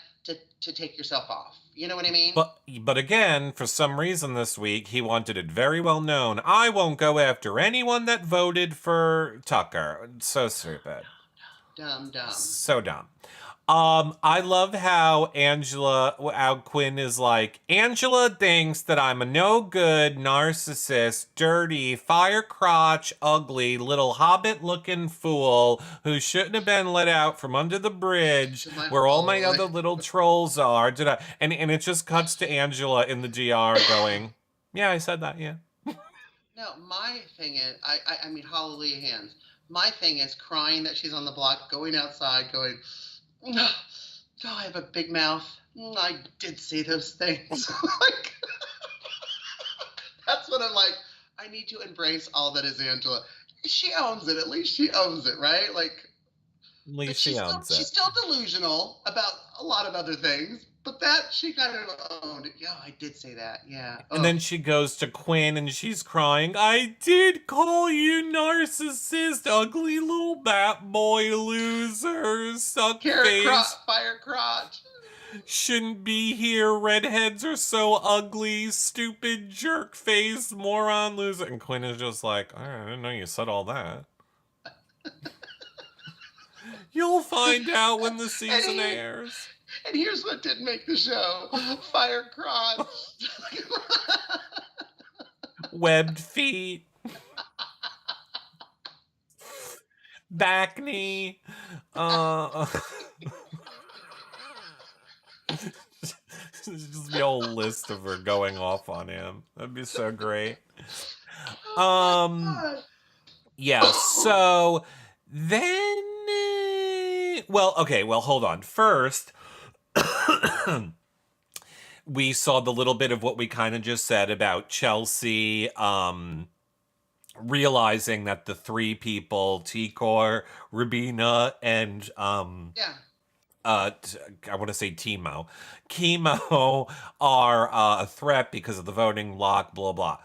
to take yourself off. You know what I mean? But again, for some reason this week, he wanted it very well known. I won't go after anyone that voted for Tucker. So stupid. Dumb, dumb. So dumb. I love how Quinn is like, Angela thinks that I'm a no good, narcissist, dirty, fire crotch, ugly, little hobbit looking fool who shouldn't have been let out from under the bridge To my where all my hallway. other little trolls are. And it just cuts to Angela in the DR going, yeah, I said that, yeah. No, my thing is, I mean, hallelujah hands. My thing is crying that she's on the block, going outside, going, oh, I have a big mouth. I did say those things. Like, that's what I'm like. I need to embrace all that is Angela. She owns it. At least she owns it, right? Like, At but least she owns she's it. still delusional about a lot of other things. But that she kind of owned it. Yeah, I did say that. Yeah. And Oh, then she goes to Quinn and she's crying, I did call you narcissist, ugly little bat boy loser, suck carrot crotch, face, fire crotch. shouldn't be here, redheads are so ugly, stupid jerk face, moron loser. And Quinn is just like, I didn't know you said all that. You'll find out when the And season airs. and here's what didn't make the show: fire crotch. Webbed feet, back knee, uh... just the whole list of her going off on him. That'd be so great. Oh Um, my yeah, god. so then well, okay, well hold on. First, we saw the little bit of what we kind of just said about Chelsea realizing that the three people, T-Core, Rubina, and Yeah. I want to say Timo, Chemo are a threat because of the voting block, blah blah.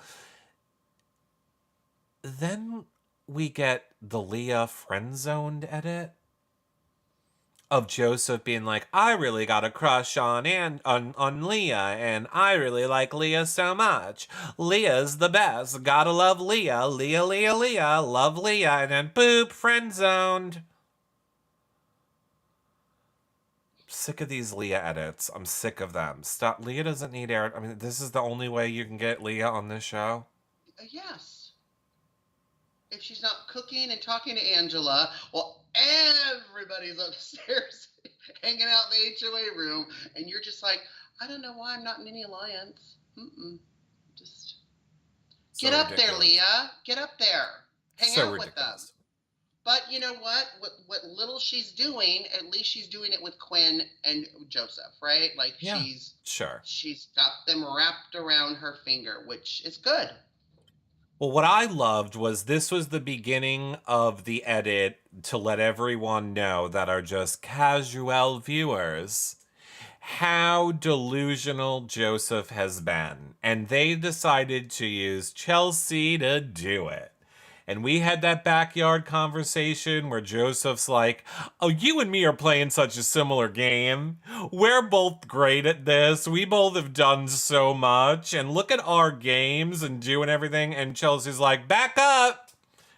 Then we get the Leah friend zoned edit of Joseph being like, I really got a crush on Leah, and I really like Leah so much. Leah's the best. Gotta love Leah. Leah, Leah, Leah. Love Leah. And then boop, friend zoned. Sick of these Leah edits. I'm sick of them. Stop. Leah doesn't need air. I mean, this is the only way you can get Leah on this show. Yes. If she's not cooking and talking to Angela, well, everybody's upstairs hanging out in the HOA room, and you're just like, I don't know why I'm not in any alliance. Just So get up there, ridiculous. Leah. Get up there. Hang So out with them. ridiculous. But you know what? What little she's doing, at least she's doing it with Quinn and Joseph, right? Like Yeah, sure. she's got them wrapped around her finger, which is good. Well, what I loved was this was the beginning of the edit to let everyone know that are just casual viewers how delusional Joseph has been. And they decided to use Chelsea to do it. And we had that backyard conversation where Joseph's like, oh, you and me are playing such a similar game. We're both great at this. We both have done so much. And look at our games and doing everything. And Chelsea's like, back up.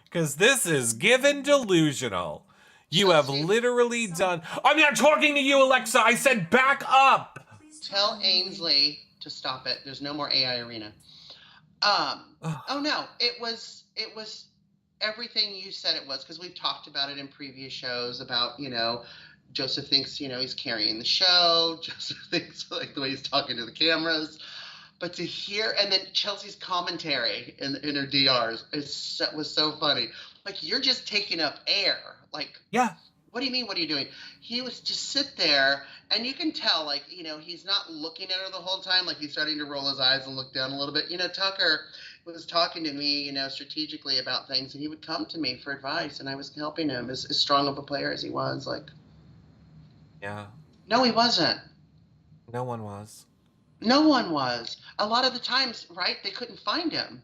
Because this is given delusional. You have Chelsea, literally done. I'm not talking to you, Alexa. I said back up. tell Ainsley to stop it. There's no more AI arena. Oh no, it was everything you said it was, because we've talked about it in previous shows about, Joseph thinks, he's carrying the show. Joseph thinks like the way he's talking to the cameras. But to hear, and then Chelsea's commentary in her DRs was so funny. Like, you're just taking up air. Like, Yeah. what do you mean? What are you doing? He was just sit there, and you can tell, like, he's not looking at her the whole time. Like, he's starting to roll his eyes and look down a little bit. Tucker was talking to me, strategically about things, and he would come to me for advice, and I was helping him as strong of a player as he was. Like, Yeah, No, he wasn't. no one was. No one was. A lot of the times, right? They couldn't find him.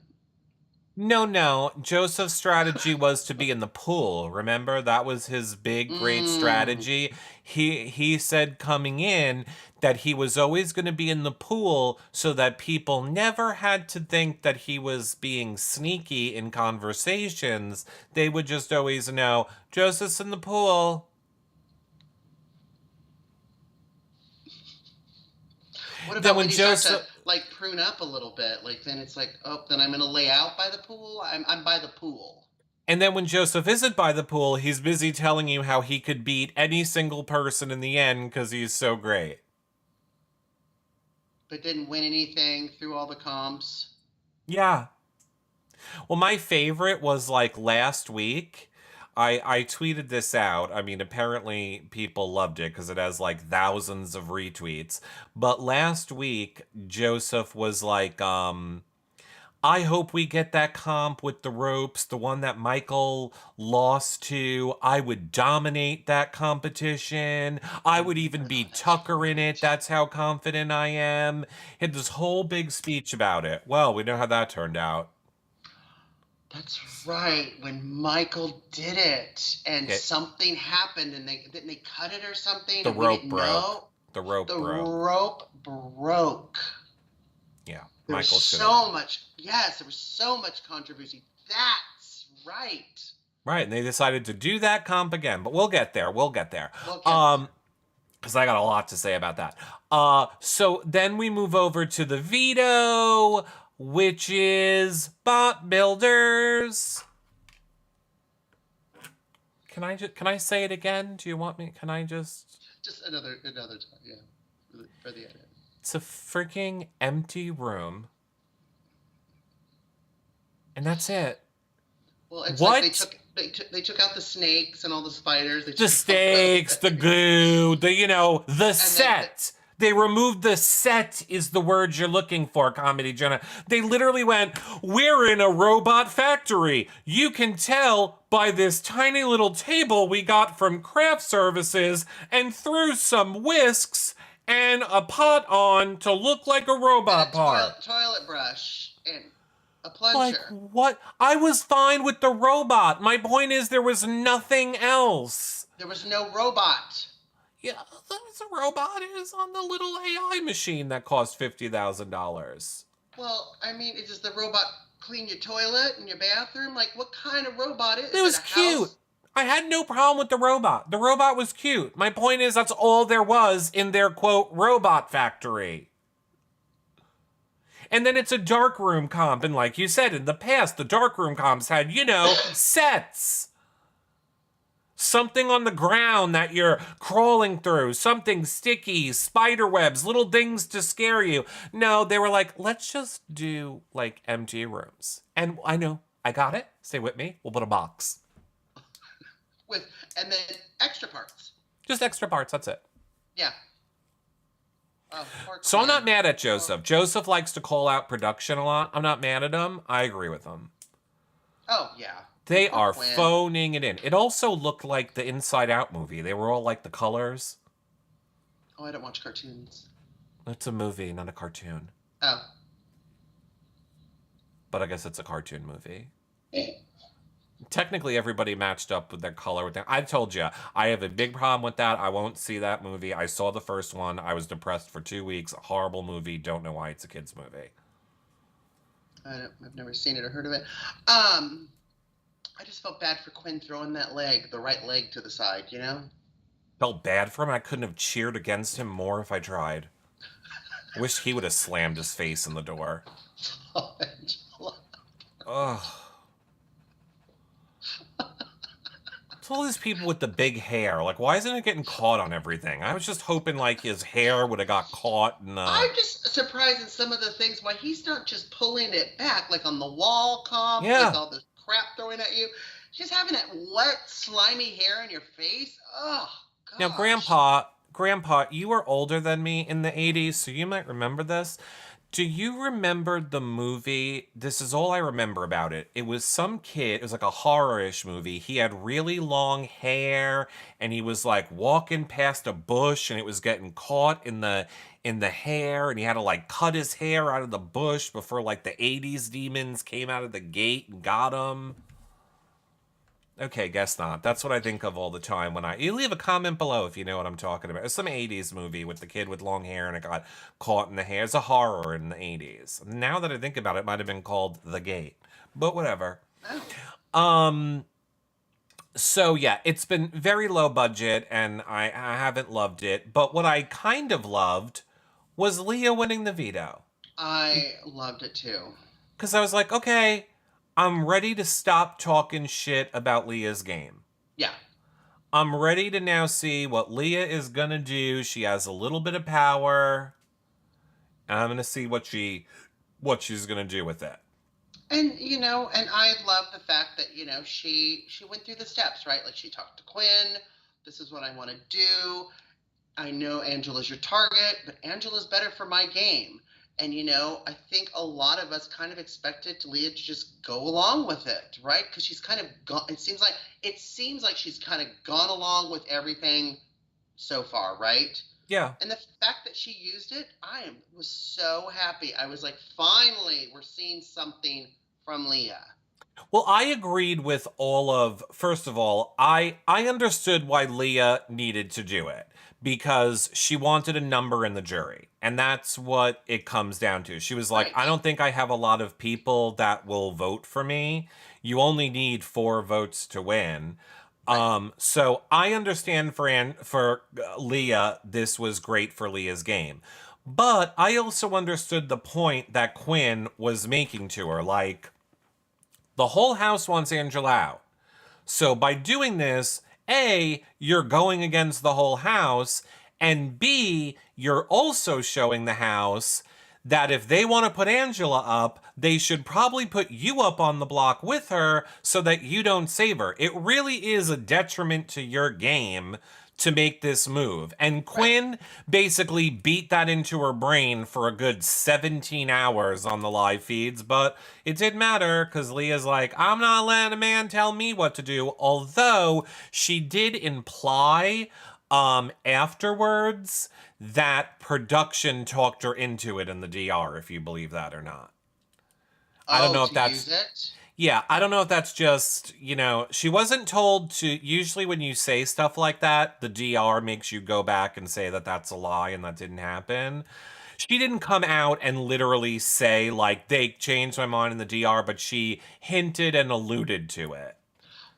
No. Joseph's strategy was to be in the pool. Remember? That was his big, great Mm. strategy. He said coming in that he was always going to be in the pool so that people never had to think that he was being sneaky in conversations. They would just always know, Joseph's in the pool. What Then about when when you start to Joseph like prune up a little bit? Like then it's like, oh, then I'm gonna lay out by the pool. I'm by the pool. And then when Joseph isn't by the pool, he's busy telling you how he could beat any single person in the end because he's so great. But didn't win anything through all the comps. Yeah. Well, my favorite was like last week. I tweeted this out. I mean, apparently people loved it because it has like thousands of retweets. But last week, Joseph was like, I hope we get that comp with the ropes, the one that Michael lost to. I would dominate that competition. I would even Oh, beat that's Tucker in it. right. That's how confident I am. He had this whole big speech about it. Well, we know how that turned out. That's right. When Michael did it and It, something happened and they didn't they cut it or something the and we rope didn't broke. know. The rope The broke. rope broke. Yeah, There was Michael should have. so much, yes, there was so much controversy. That's right. Right, and they decided to do that comp again, but we'll get there. We'll get there. We'll get there. Because I got a lot to say about that. So then we move over to the veto, which is bot builders. Can I say it again? Do you want me? Can I just? Just another time, yeah, for the edit. It's a freaking empty room, and that's it. Well, it's like What? they took out the snakes and all the spiders. They The took out the stakes, the goo, the and then set. They removed the set is the word you're looking for, Comedy Jenna. They literally went, we're in a robot factory. You can tell by this tiny little table we got from craft services and threw some whisks and a pot on to look like a robot a part. toilet brush and a Like, plunger. what? I was fine with the robot. My point is there was nothing else. There was no robot. Yeah, that was a robot. It was on the little AI machine that cost $50,000. Well, I mean, does the robot clean your toilet and your bathroom? Like, what kind of robot is It it? was A cute. house? I had no problem with the robot. The robot was cute. My point is that's all there was in their quote robot factory. And then it's a darkroom comp, and like you said, in the past, the darkroom comps had, sets. Something on the ground that you're crawling through, something sticky, spider webs, little things to scare you. No, they were like, let's just do like empty rooms. And I know, I got it. Stay with me. We'll put a box. With and then extra parts. Just extra parts, that's it. Yeah. Oh, So I'm not mad at Joseph. Joseph likes to call out production a lot. I'm not mad at him. I agree with him. Oh yeah. They Poor are Quinn. phoning it in. It also looked like the Inside Out movie. They were all like the colors. Oh, I don't watch cartoons. It's a movie, not a cartoon. Oh. But I guess it's a cartoon movie. Technically, everybody matched up with their color. I told you, I have a big problem with that. I won't see that movie. I saw the first one. I was depressed for 2 weeks. A horrible movie. Don't know why it's a kid's movie. I've never seen it or heard of it. I just felt bad for Quinn throwing that leg, the right leg to the side, you know? Felt bad for him. I couldn't have cheered against him more if I tried. Wish he would have slammed his face in the door. Oh, Angela. Ugh. It's all these people with the big hair. Like, why isn't it getting caught on everything? I was just hoping, like, his hair would have got caught. And, I'm just surprised at some of the things why he's not just pulling it back, like on the wall comp, Yeah. with all this crap throwing at you. Just having that wet, slimy hair in your face. Oh, gosh. Now, Grandpa, you were older than me in the 80s, so you might remember this. Do you remember the movie? This is all I remember about it. It was some kid, it was like a horror-ish movie. He had really long hair and he was like walking past a bush and it was getting caught in the hair and he had to like cut his hair out of the bush before like the 80s demons came out of the gate and got him. Okay, guess not. That's what I think of all the time when you leave a comment below if you know what I'm talking about. It's some 80s movie with the kid with long hair and it got caught in the hair. It's a horror in the 80s. Now that I think about it, it might have been called The Gate. But whatever. Oh. So yeah, it's been very low budget and I haven't loved it. But what I kind of loved was Leah winning the veto. I loved it too. Because I was like, okay, I'm ready to stop talking shit about Leah's game. Yeah. I'm ready to now see what Leah is going to do. She has a little bit of power. And I'm going to see what she's going to do with it. And and I love the fact that she went through the steps, right? Like she talked to Quinn. This is what I want to do. I know Angela's your target, but Angela's better for my game. And I think a lot of us kind of expected Leah to just go along with it, right? Because she's kind of gone. It seems like she's kind of gone along with everything so far, right? Yeah. And the fact that she used it, was so happy. I was like, finally, we're seeing something from Leah. Well, I agreed with first of all, I understood why Leah needed to do it because she wanted a number in the jury. And that's what it comes down to. She was like, Right. I don't think I have a lot of people that will vote for me. You only need 4 votes to win. So I understand for Leah, this was great for Leah's game. But I also understood the point that Quinn was making to her. Like, the whole house wants Angela out. So by doing this, A, you're going against the whole house, and B, you're also showing the house that if they want to put Angela up, they should probably put you up on the block with her so that you don't save her. It really is a detriment to your game to make this move. And Quinn basically beat that into her brain for a good 17 hours on the live feeds, but it didn't matter because Leah's like, I'm not letting a man tell me what to do. Although she did imply afterwards that production talked her into it in the DR, if you believe that or not. I don't know if that's use it? yeah, I don't know if that's just, she wasn't told to. Usually, when you say stuff like that, the DR makes you go back and say that that's a lie and that didn't happen. She didn't come out and literally say, like, they changed my mind in the DR, but she hinted and alluded to it.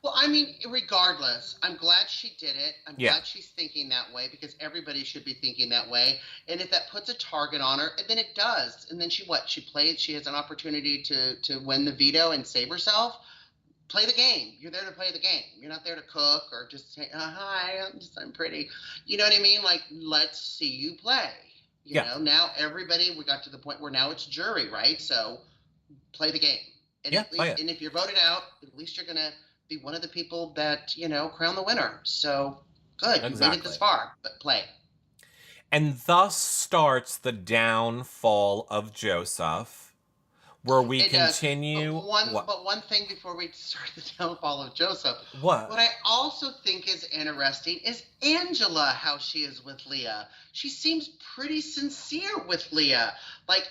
Well, I mean, regardless, I'm glad she did it. I'm Yeah. glad she's thinking that way because everybody should be thinking that way. And if that puts a target on her, then it does. And then she plays. She has an opportunity to win the veto and save herself. Play the game. You're there to play the game. You're not there to cook or just say, hi, I'm pretty. You know what I mean? Like, let's see you play. Now we got to the point where now it's jury, right? So play the game. And Yeah, play it. And if you're voted out, at least you're going to be one of the people that, crown the winner. So good. You made it this far, but play. And thus starts the downfall of Joseph, where we continue. But one thing before we start the downfall of Joseph. What I also think is interesting is Angela, how she is with Leah. She seems pretty sincere with Leah. Like,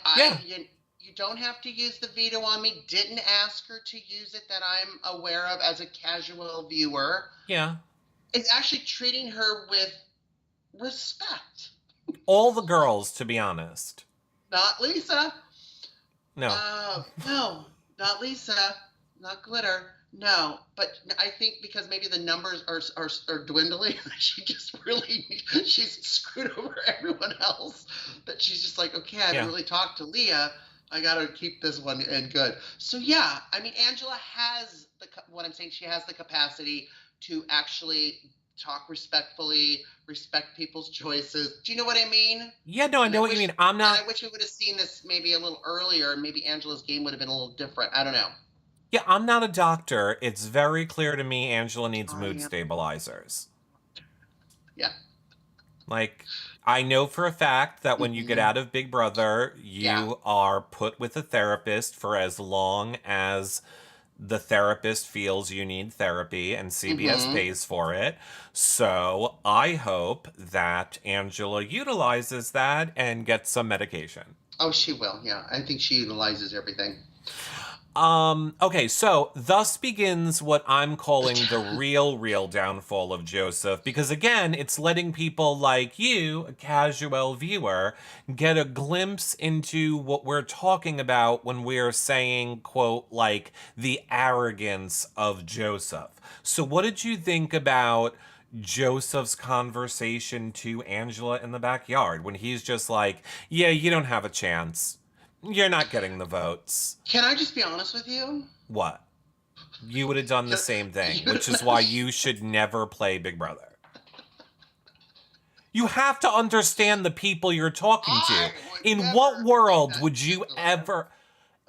you don't have to use the veto on me. Didn't ask her to use it that I'm aware of as a casual viewer. Yeah. Is actually treating her with respect. All the girls, to be honest. Not Lisa. No. No, not Lisa. Not Glitter. No, but I think because maybe the numbers are dwindling, she's screwed over everyone else. That she's just like, okay, I haven't really talked to Leah. I got to keep this one in good. So, yeah, I mean, Angela has what I'm saying, she has the capacity to actually talk respectfully, respect people's choices. Do you know what I mean? Yeah, no, I know what you mean. I wish we would have seen this maybe a little earlier. Maybe Angela's game would have been a little different. I don't know. Yeah, I'm not a doctor. It's very clear to me Angela needs mood stabilizers. Yeah. Like, I know for a fact that when you get Hmm. out of Big Brother, Yeah. you are put with a therapist for as long as the therapist feels you need therapy, and CBS Hmm. pays for it. So I hope that Angela utilizes that and gets some medication. Oh, she will. Yeah, I think she utilizes everything. Okay, so thus begins what I'm calling the real downfall of Joseph, because again, it's letting people like you, a casual viewer, get a glimpse into what we're talking about when we're saying, quote, like the arrogance of Joseph. So, what did you think about Joseph's conversation to Angela in the backyard when he's just like, yeah, you don't have a chance. You're not getting the votes. Can I just be honest with you? What? You would have done the same thing, You which don't is have why a you should never play Big Brother. You have to understand the people you're talking I to. would In what never say world that would to you Angela. ever.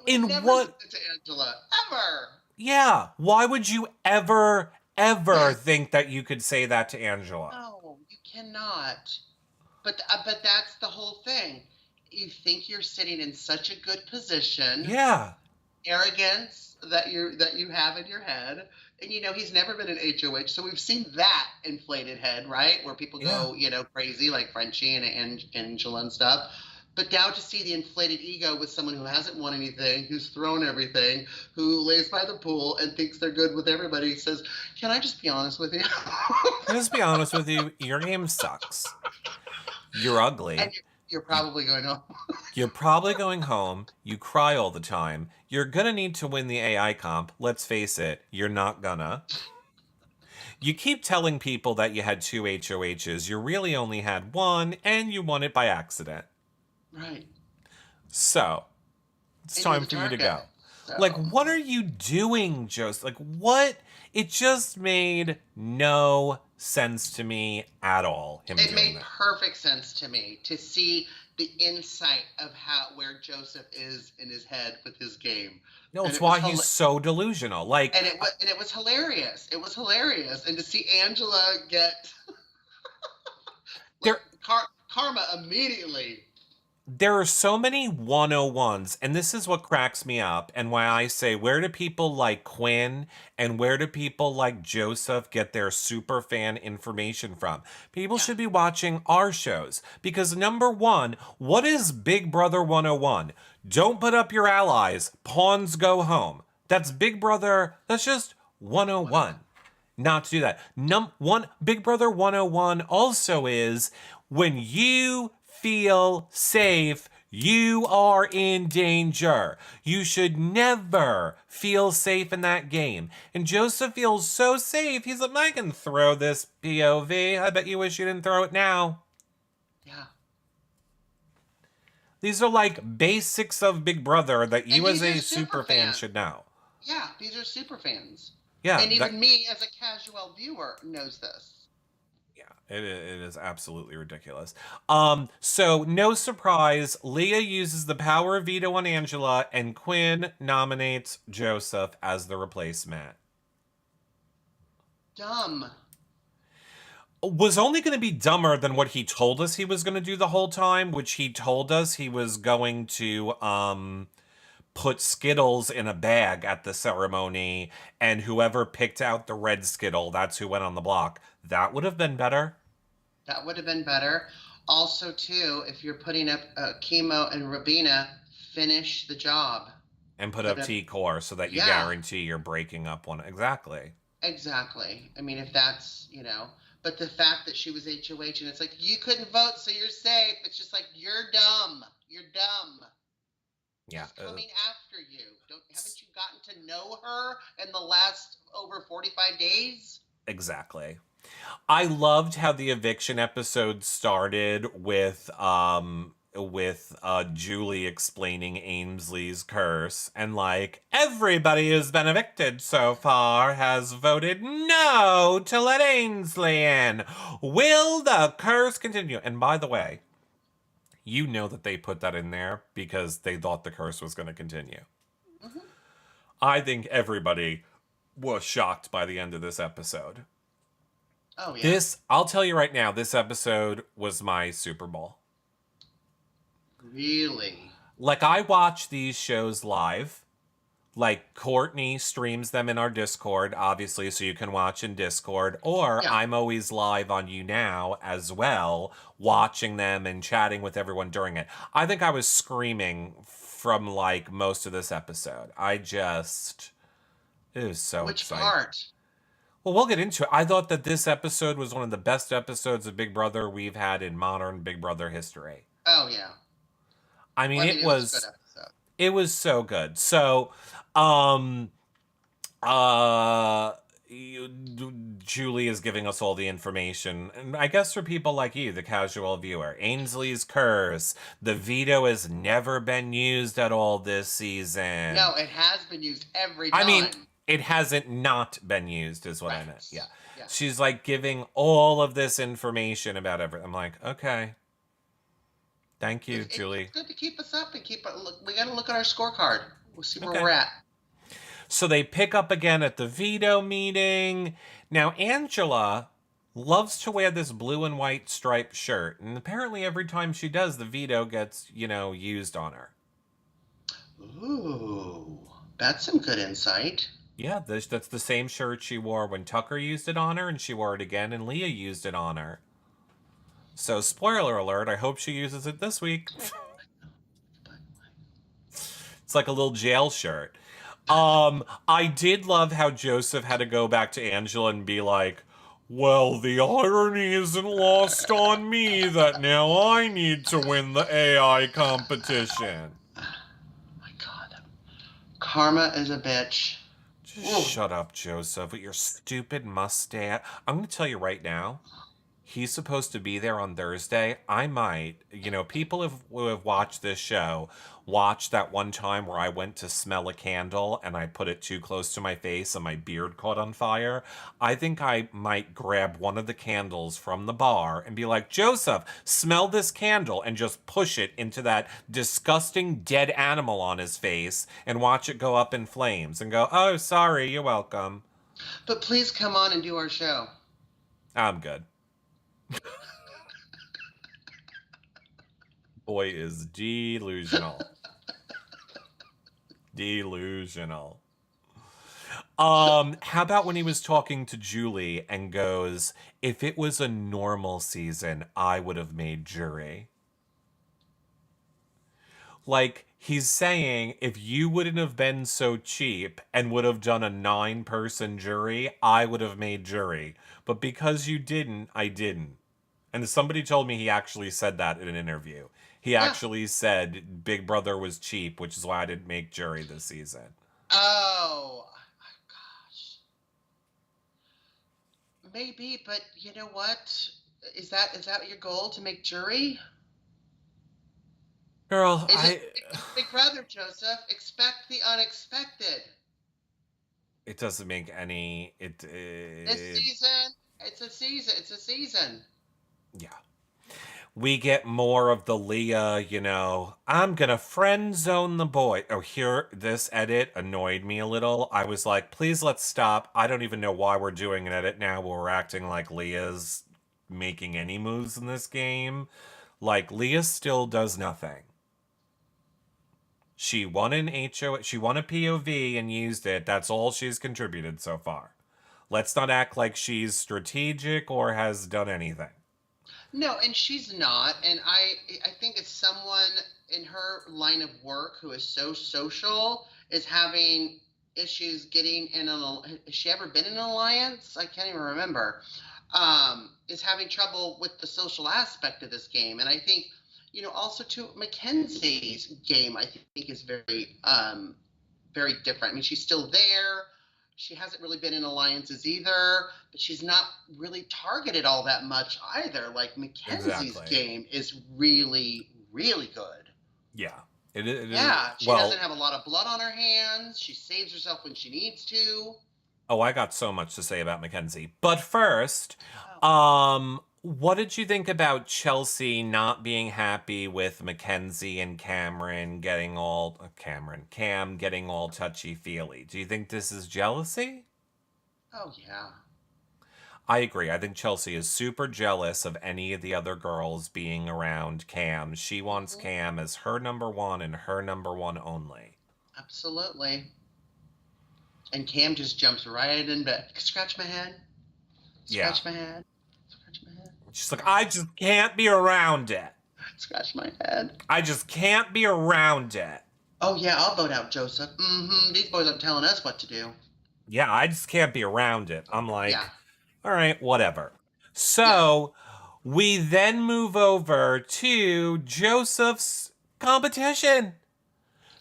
I would In never say what. that to Angela. Ever. Yeah, why would you ever think that you could say that to Angela? No, you cannot. But that's the whole thing. You think you're sitting in such a good position, Yeah, arrogance that you have in your head, and he's never been an HOH, so we've seen that inflated head, right, where people yeah. go crazy like Frenchie and Angela and stuff. But now to see the inflated ego with someone who hasn't won anything, who's thrown everything, who lays by the pool and thinks they're good with everybody, says, "Can I just be honest with you?" I'll just be honest with you, your game sucks. You're And ugly. you're You probably going, "Oh, You're probably going home. You cry all the time. You're gonna need to win the AI comp. Let's face it, you're not gonna. You keep telling people that you had two HOHs. You really only had one, and you won it by accident. right." So, it's And you're time the for you to target. go. Like, So what are you doing, Joseph? Like, what? It just made no sense to me at all, him it doing made that. perfect sense to me to see the insight of where Joseph is in his head with his game, No, and it's it was why he's so delusional. Like, and it was hilarious. It was hilarious, and to see Angela get like there karma immediately. there are so many 101s, and this is what cracks me up, and why I say, where do people like Quinn and where do people like Joseph get their super fan information from? People Yeah, should be watching our shows, because number one, what is Big Brother 101? Don't put up your allies, pawns go home. That's Big Brother, that's just 101 not to do that. One Big Brother 101 also is when you feel safe, you are in danger. You should never feel safe in that game. And Joseph feels so safe, he's like, I can throw this POV. I bet you wish you didn't throw it now. yeah, These are like basics of Big Brother that and you as these are a super super fan fans. should know. Yeah, these are super fans, Yeah, and that even me as a casual viewer knows this. Yeah, it is absolutely ridiculous. So no surprise, Leah uses the power of veto on Angela, and Quinn nominates Joseph as the replacement. Dumb. Was only going to be dumber than what he told us he was going to do the whole time, which he told us he was going to put Skittles in a bag at the ceremony, and whoever picked out the red Skittle, that's who went on the block. That would have been better. That would have been better. Also, too, if you're putting up chemo and Rabina, finish the job. And put Put up up, T-Core so that you yeah, guarantee you're breaking up one. Exactly. exactly. I mean, if that's. But the fact that she was HOH and it's like, you couldn't vote, so you're safe. It's just like, you're dumb. You're dumb. Yeah. She's coming after you. Haven't you gotten to know her in the last over 45 days? Exactly. I loved how the eviction episode started with Julie explaining Ainsley's curse, and like everybody who's been evicted so far has voted no to let Ainsley in. Will the curse continue? And by the way, you know that they put that in there because they thought the curse was going to continue. Hmm. I think everybody was shocked by the end of this episode. Oh yeah. I'll tell you right now, this episode was my Super Bowl. Really? Like, I watch these shows live. Like, Courtney streams them in our Discord, obviously, so you can watch in Discord. Or Yeah. I'm always live on You Now as well, watching them and chatting with everyone during it. I think I was screaming from like most of this episode. It was so Which exciting. part? Well, we'll get into it. I thought that this episode was one of the best episodes of Big Brother we've had in modern Big Brother history. Oh yeah. I mean, Well, I mean, it it was a good was episode. it was so good. So, um, uh, Julie is giving us all the information, and I guess for people like you, the casual viewer, Ainsley's curse, the veto has never been used at all this season. No, it has been used every I mean, time. it hasn't not been used, is what I meant. Right. Yeah. Yeah. She's like giving all of this information about everything. I'm like, okay. Thank you, It's Julie. good to keep us up and keep it. Look, we got to look at our scorecard. We'll see where Okay. we're at. So they pick up again at the veto meeting. Now, Angela loves to wear this blue and white striped shirt. And apparently, every time she does, the veto gets, used on her. Ooh, that's some good insight. Yeah, that's the same shirt she wore when Tucker used it on her, and she wore it again, and Leah used it on her. So, spoiler alert, I hope she uses it this week. It's like a little jail shirt. I did love how Joseph had to go back to Angela and be like, well, the irony isn't lost on me that now I need to win the AI competition. Oh my God. Karma is a bitch. Just shut up, Joseph, with your stupid mustache. I'm going to tell you right now, he's supposed to be there on Thursday. I might. People who have watched this show watched that one time where I went to smell a candle and I put it too close to my face and my beard caught on fire. I think I might grab one of the candles from the bar and be like, Joseph, smell this candle, and just push it into that disgusting dead animal on his face and watch it go up in flames and go, oh, sorry, you're welcome. But please come on and do our show. I'm good. Boy is delusional. Delusional. How about when he was talking to Julie and goes, if it was a normal season, I would have made jury. Like, he's saying, if you wouldn't have been so cheap and would have done a 9-person jury, I would have made jury. But because you didn't, I didn't. And somebody told me he actually said that in an interview. He Yeah. actually said Big Brother was cheap, which is why I didn't make jury this season. Oh, gosh. Maybe, but you know what? Is that your goal, to make jury? Girl, It's Big Brother, Joseph. Expect the unexpected. it doesn't make any This season, it's a season. It's a season. yeah. We get more of the Leah, I'm gonna friend zone the boy. Oh, here, this edit annoyed me a little. I was like, please let's stop. I don't even know why we're doing an edit now where we're acting like Leah's making any moves in this game. Like, Leah still does nothing. She won an she won a POV and used it. That's all she's contributed so far. Let's not act like she's strategic or has done anything. No, and she's not. And I think it's someone in her line of work who is so social is having issues getting in an. Has she ever been in an alliance? I can't even remember. Is having trouble with the social aspect of this game, and I think, also too, Mackenzie's game, I think, is very very different. I mean, she's still there. She hasn't really been in alliances either, but she's not really targeted all that much either. Like, Mackenzie's game is really, really good. Yeah. It is. Yeah, she doesn't have a lot of blood on her hands. She saves herself when she needs to. Oh, I got so much to say about Mackenzie. But first, what did you think about Chelsea not being happy with Mackenzie and Cam getting all touchy-feely? Do you think this is jealousy? Oh, yeah. I agree. I think Chelsea is super jealous of any of the other girls being around Cam. She wants Mhm. Cam as her number one and her number one only. Absolutely. And Cam just jumps right in bed. Scratch my head. Yeah. Scratch my head. Scratch my head. She's like, I just can't be around it. Scratch my head. I just can't be around it. Oh yeah, I'll vote out Joseph. These boys aren't telling us what to do. Yeah, I just can't be around it. I'm Yeah. like, all right, whatever. Yeah. So we then move over to Joseph's competition.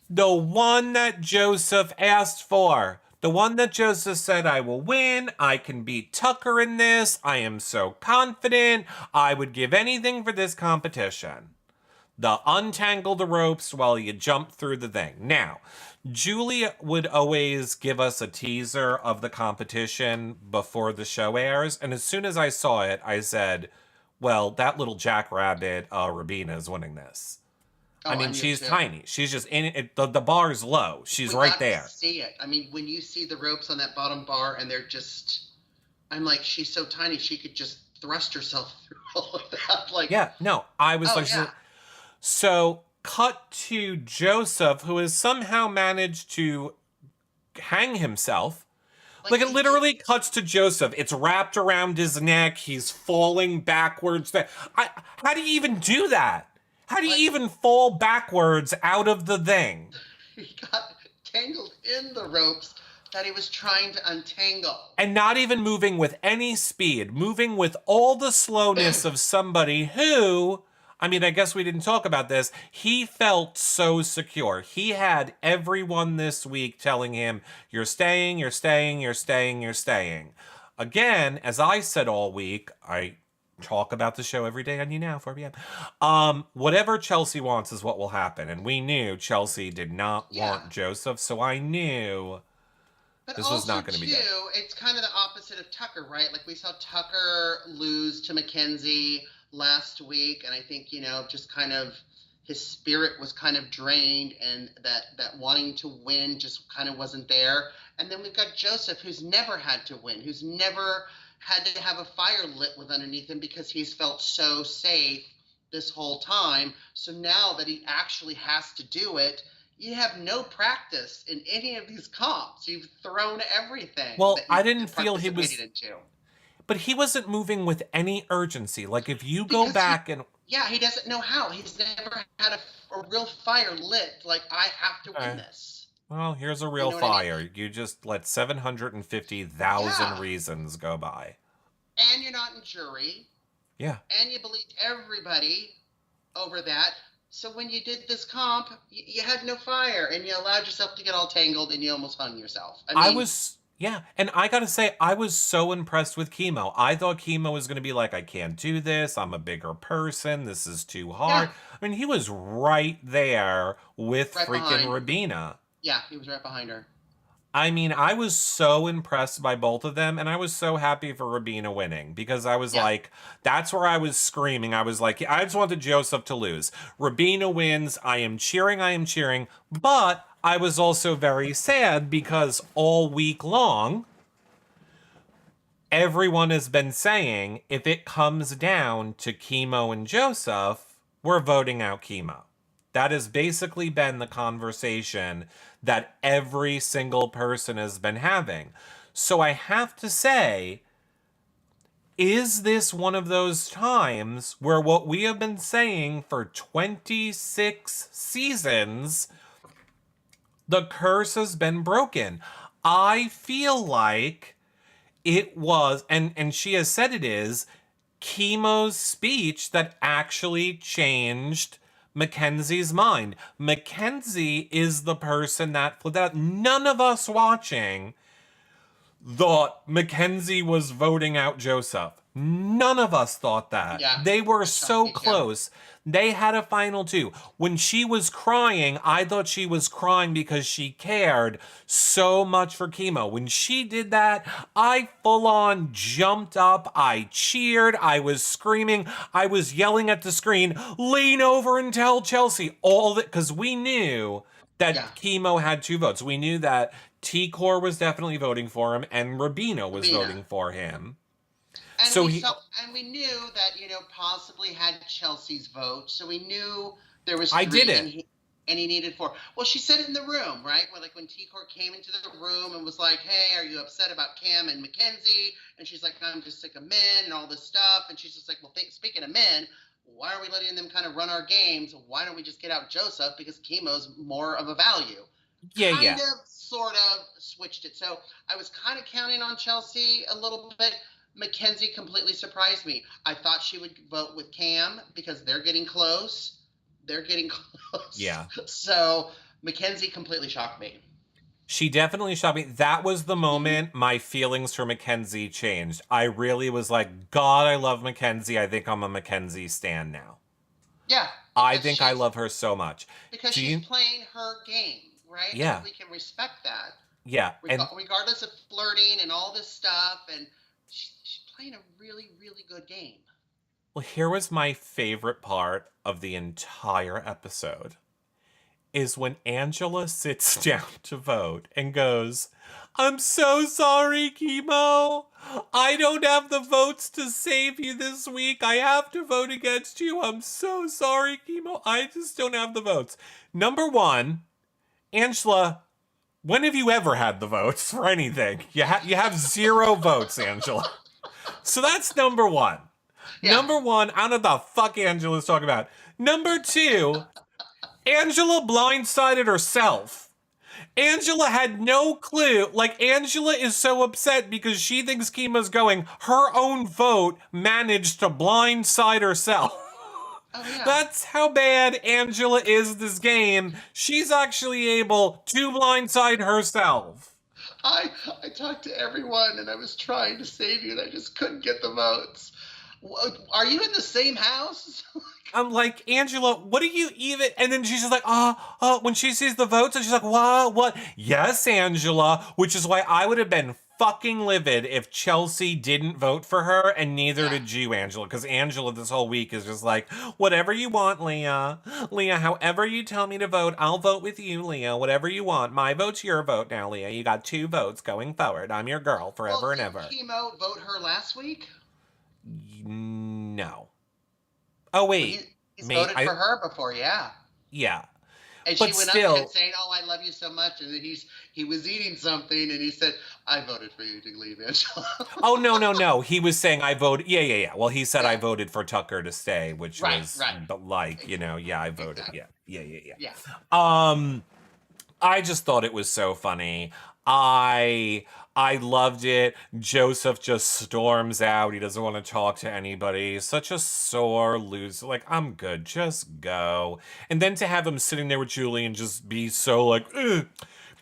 The one that Joseph asked for. The one that Joseph said, I will win. I can beat Tucker in this. I am so confident. I would give anything for this competition. The untangle the ropes while you jump through the thing. Now, Julia would always give us a teaser of the competition before the show airs. And as soon as I saw it, I said, well, that little jackrabbit, Rabina, is winning this. I Oh, I mean, knew she's too. tiny. She's just in it. The bar's low. She's We right got to there. see it. I mean, when you see the ropes on that bottom bar and they're just, I'm like, she's so tiny, she could just thrust herself through all of that. Like, Yeah, no, I was oh like, yeah, so cut to Joseph, who has somehow managed to hang himself. like Like it he did. literally cuts to Joseph. It's wrapped around his neck. He's falling backwards. How do you even do that? How do you Like even fall backwards out of the thing? he got tangled in the ropes that he was trying to untangle. And not even moving with any speed, moving with all the slowness of somebody who, I mean, I guess we didn't talk about this. He felt so secure. He had everyone this week telling him, you're staying, you're staying, you're staying, you're staying. Again, as I said all week, I talk about the show every day on You Now, 4 p.m. Whatever Chelsea wants is what will happen. And we knew Chelsea did not Yeah. want Joseph, so I knew But this was also, not going to be good. too, it's kind of the opposite of Tucker, right? Like we saw Tucker lose to Mackenzie last week, and I think, just kind of his spirit was kind of drained, and that wanting to win just kind of wasn't there. And then we've got Joseph, who's never had to win, who's never had to have a fire lit with underneath him because he's felt so safe this whole time. So now that he actually has to do it, you have no practice in any of these comps. You've thrown everything Well, that I you've didn't feel he participated was, into. but he wasn't moving with any urgency. Like if you go back and Yeah, he doesn't know how. He's never had a real fire lit. Like, I have to win this. well, here's a You real know what I mean? fire. You just let 750,000 Yeah. reasons go by. And you're not in jury. Yeah. And you believed everybody over that. So when you did this comp, you had no fire, and you allowed yourself to get all tangled, and you almost hung yourself. I mean, Yeah, and I gotta say, I was so impressed with Chemo. I thought Chemo was gonna be like, I can't do this. I'm a bigger person. This is too hard. yeah, I mean, he was right there with right freaking behind. Rabina. Yeah, he was right behind her. I mean, I was so impressed by both of them, and I was so happy for Rabina winning because I was Yeah. like, that's where I was screaming. I was like, I just wanted Joseph to lose. Rabina wins. I am cheering, but I was also very sad because all week long, everyone has been saying if it comes down to Chemo and Joseph, we're voting out Chemo. That has basically been the conversation that every single person has been having. So I have to say, is this one of those times where what we have been saying for 26 seasons, the curse has been broken? I feel like it was, and she has said it is, Chemo's speech that actually changed Mackenzie's mind. Mackenzie is the person that flipped out. None of us watching thought Mackenzie was voting out Joseph. None of us thought that. Yeah, They were that shocked so me too. close. They had a final two. When she was crying, I thought she was crying because she cared so much for Chemo. When she did that, I full on jumped up. I cheered. I was screaming. I was yelling at the screen, lean over and tell Chelsea all that, because we knew that Yeah. Chemo had two votes. We knew that T-Core was definitely voting for him and Rabina was Rabina. voting for him. And So we he, saw, and we knew that possibly had Chelsea's vote, so we knew there was I did three, it. and he needed four. Well, she said it in the room, right? When like when T Court came into the room and was like, "Hey, are you upset about Cam and Mackenzie?" And she's like, "I'm just sick of men and all this stuff." And she's just like, "Well, speaking of men, why are we letting them kind of run our games? Why don't we just get out Joseph because Chemo's more of a value?" Yeah, Kind yeah. of, sort of switched it. So I was kind of counting on Chelsea a little bit. Mackenzie completely surprised me. I thought she would vote with Cam because they're getting close. They're getting close. Yeah. So Mackenzie completely shocked me. She definitely shot me. That was the Mm-hmm. moment my feelings for Mackenzie changed. I really was like, God, I love Mackenzie. I think I'm a Mackenzie stan now. Yeah, I think I love her so much. because Do she's you? playing her game, right? And Yeah. we can respect that, Yeah. And regardless of flirting and all this stuff. And she's playing a really, really good game. well, here was my favorite part of the entire episode is when Angela sits down to vote and goes, I'm so sorry, Chemo. I don't have the votes to save you this week. I have to vote against you. I'm so sorry, Chemo. I just don't have the votes. Number one, Angela, when have you ever had the votes for anything? You have zero votes, Angela. So that's number one. Yeah. Number one, I don't know what the fuck Angela's talking about. Number two, Angela blindsided herself. Angela had no clue. Like, Angela is so upset because she thinks Kima's going. Her own vote managed to blindside herself. Oh, yeah. That's how bad Angela is this game. She's actually able to blindside herself. I talked to everyone and I was trying to save you and I just couldn't get the votes. Are you in the same house? I'm like, Angela, what do you even? And then she's just like, when she sees the votes, and she's like, what? Yes, Angela, which is why I would have been fucking livid if Chelsea didn't vote for her, and neither did you, Angela, because Angela this whole week is just like, whatever you want, Leah. Leah, however you tell me to vote, I'll vote with you, Leah, whatever you want. My vote's your vote now, Leah. You got 2 votes going forward. I'm your girl forever and ever. Did Chemo vote her last week? No. Oh, wait. He's voted for her before, yeah. Yeah. And but she went still, up to him saying, "Oh, I love you so much," and then he was eating something, and he said, "I voted for you to leave, Angela." Oh, no. He was saying I voted. Yeah. Well, he said I voted for Tucker to stay, which was like, I voted. Exactly. Yeah. I just thought it was so funny. I loved it. Joseph just storms out. He doesn't want to talk to anybody. He's such a sore loser. Like, I'm good. Just go. And then to have him sitting there with Julie and just be so like, if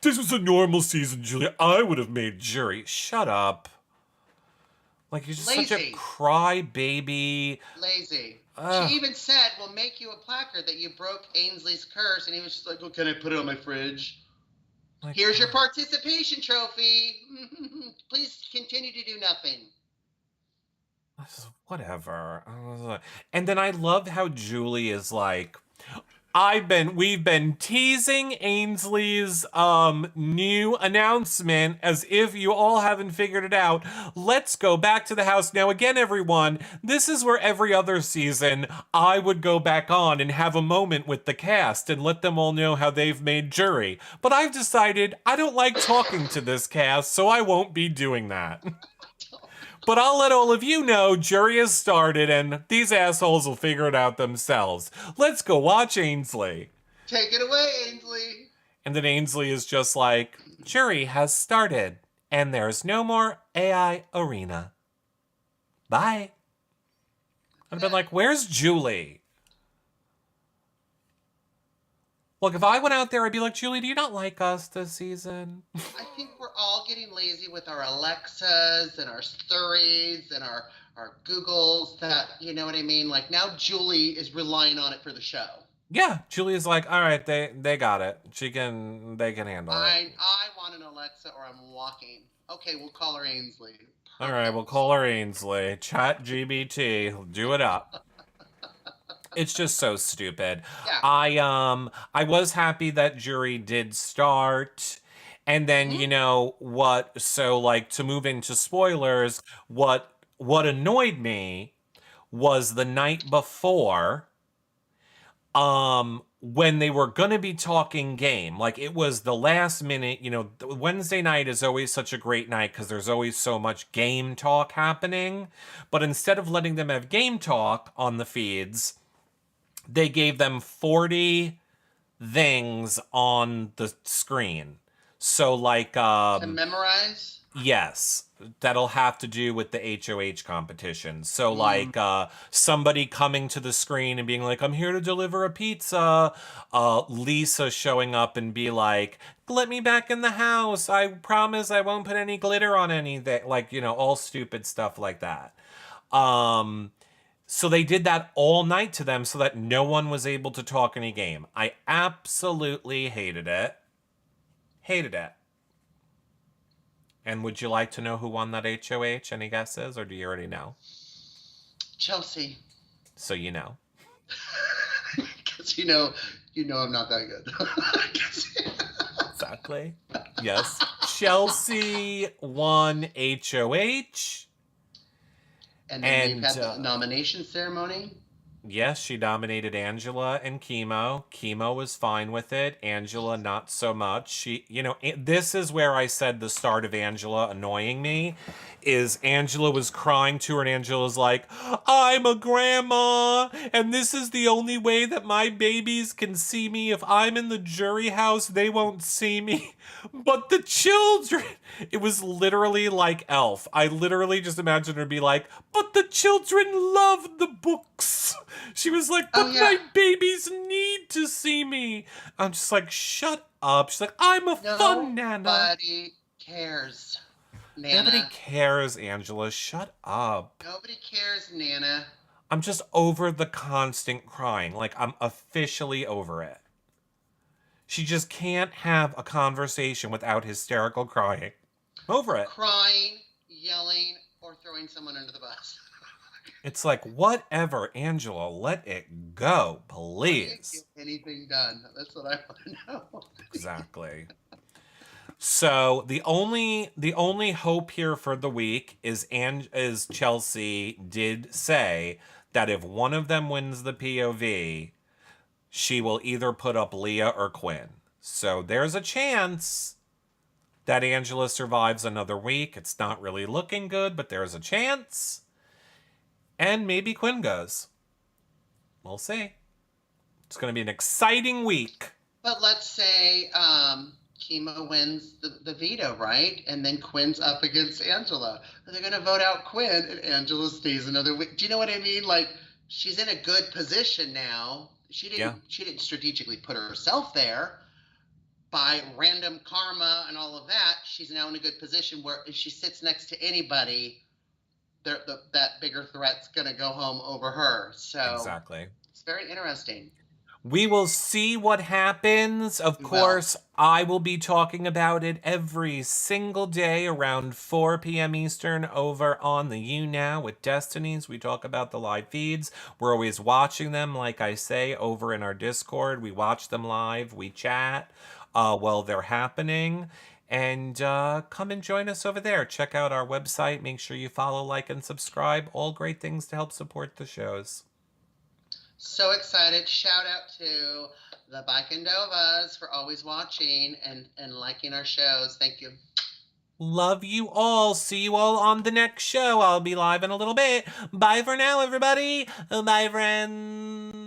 this was a normal season, Julie, I would have made jury. Shut up. Like, you're just such a crybaby. Lazy. She even said, "We'll make you a placard that you broke Ainsley's curse," and he was just like, "Well, can I put it on my fridge?" Like, here's your participation trophy. Please continue to do nothing. Whatever. And then I love how Julie is like, we've been teasing Ainsley's new announcement as if you all haven't figured it out. Let's go back to the house. Now again, everyone, this is where every other season I would go back on and have a moment with the cast and let them all know how they've made jury. But I've decided I don't like talking to this cast, so I won't be doing that. But I'll let all of you know jury has started and these assholes will figure it out themselves. Let's go watch Ainsley. Take it away, Ainsley. And then Ainsley is just like, jury has started and there's no more AI arena. Bye. I'd been like, where's Julie? Look, if I went out there, I'd be like, Julie, do you not like us this season? I think we're all getting lazy with our Alexas and our Siris and our Googles that, you know what I mean? Like, now Julie is relying on it for the show. Yeah, Julie's like, all right, they got it. They can handle it. I want an Alexa or I'm walking. Okay, we'll call her Ainsley. Perfect. All right, we'll call her Ainsley. Chat GBT, do it up. It's just so stupid. Yeah. I was happy that jury did start. And then, so like to move into spoilers, what what annoyed me was the night before, when they were going to be talking game. Like, it was the last minute. Wednesday night is always such a great night because there's always so much game talk happening. But instead of letting them have game talk on the feeds, they gave them 40 things on the screen. So, like, To memorize? yes, that'll have to do with the HOH competition. So, like, somebody coming to the screen and being like, I'm here to deliver a pizza. Lisa showing up and be like, let me back in the house. I promise I won't put any glitter on anything. Like, all stupid stuff like that. So they did that all night to them so that no one was able to talk any game. I absolutely hated it. Hated it. And would you like to know who won that HOH? Any guesses, or do you already know? Chelsea. So you know. Because you know I'm not that good. Exactly. Yes. Chelsea won HOH. And then we've had the nomination ceremony. Yes, she nominated Angela and Chemo. Chemo was fine with it. Angela, not so much. This is where I said the start of Angela annoying me, is Angela was crying to her, and Angela's like, I'm a grandma, and this is the only way that my babies can see me. If I'm in the jury house, they won't see me. But the children, it was literally like Elf. I literally just imagined her be like, but the children love the books. She was like, but my babies need to see me. I'm just like, shut up. She's like, I'm a fun Nana. Nobody cares, Nana. Nobody cares, Angela. Shut up. Nobody cares, Nana. I'm just over the constant crying. Like, I'm officially over it. She just can't have a conversation without hysterical crying. Over it. Crying, yelling, or throwing someone under the bus. It's like, whatever, Angela, let it go, please. Get anything done. That's what I want to know. Exactly. So the only hope here for the week is Chelsea did say that if one of them wins the POV, she will either put up Leah or Quinn. So there's a chance that Angela survives another week. It's not really looking good, but there's a chance. And maybe Quinn goes. We'll see. It's going to be an exciting week. But let's say Chemo wins the veto, right? And then Quinn's up against Angela. They're going to vote out Quinn, and Angela stays another week. Do you know what I mean? Like, she's in a good position now. She didn't strategically put herself there by random karma and all of that. She's now in a good position where if she sits next to anybody, that bigger threat's going to go home over her. So exactly. It's very interesting. We will see what happens. Of course, I will be talking about it every single day around 4 p.m. Eastern over on the You Now with Destinies. We talk about the live feeds. We're always watching them, like I say, over in our Discord. We watch them live. We chat while they're happening. And come and join us over there. Check out our website. Make sure you follow, like, and subscribe. All great things to help support the shows. So excited. Shout out to the Bike and Dovas for always watching and liking our shows. Thank you. Love you all. See you all on the next show. I'll be live in a little bit. Bye for now, everybody. Bye, friends.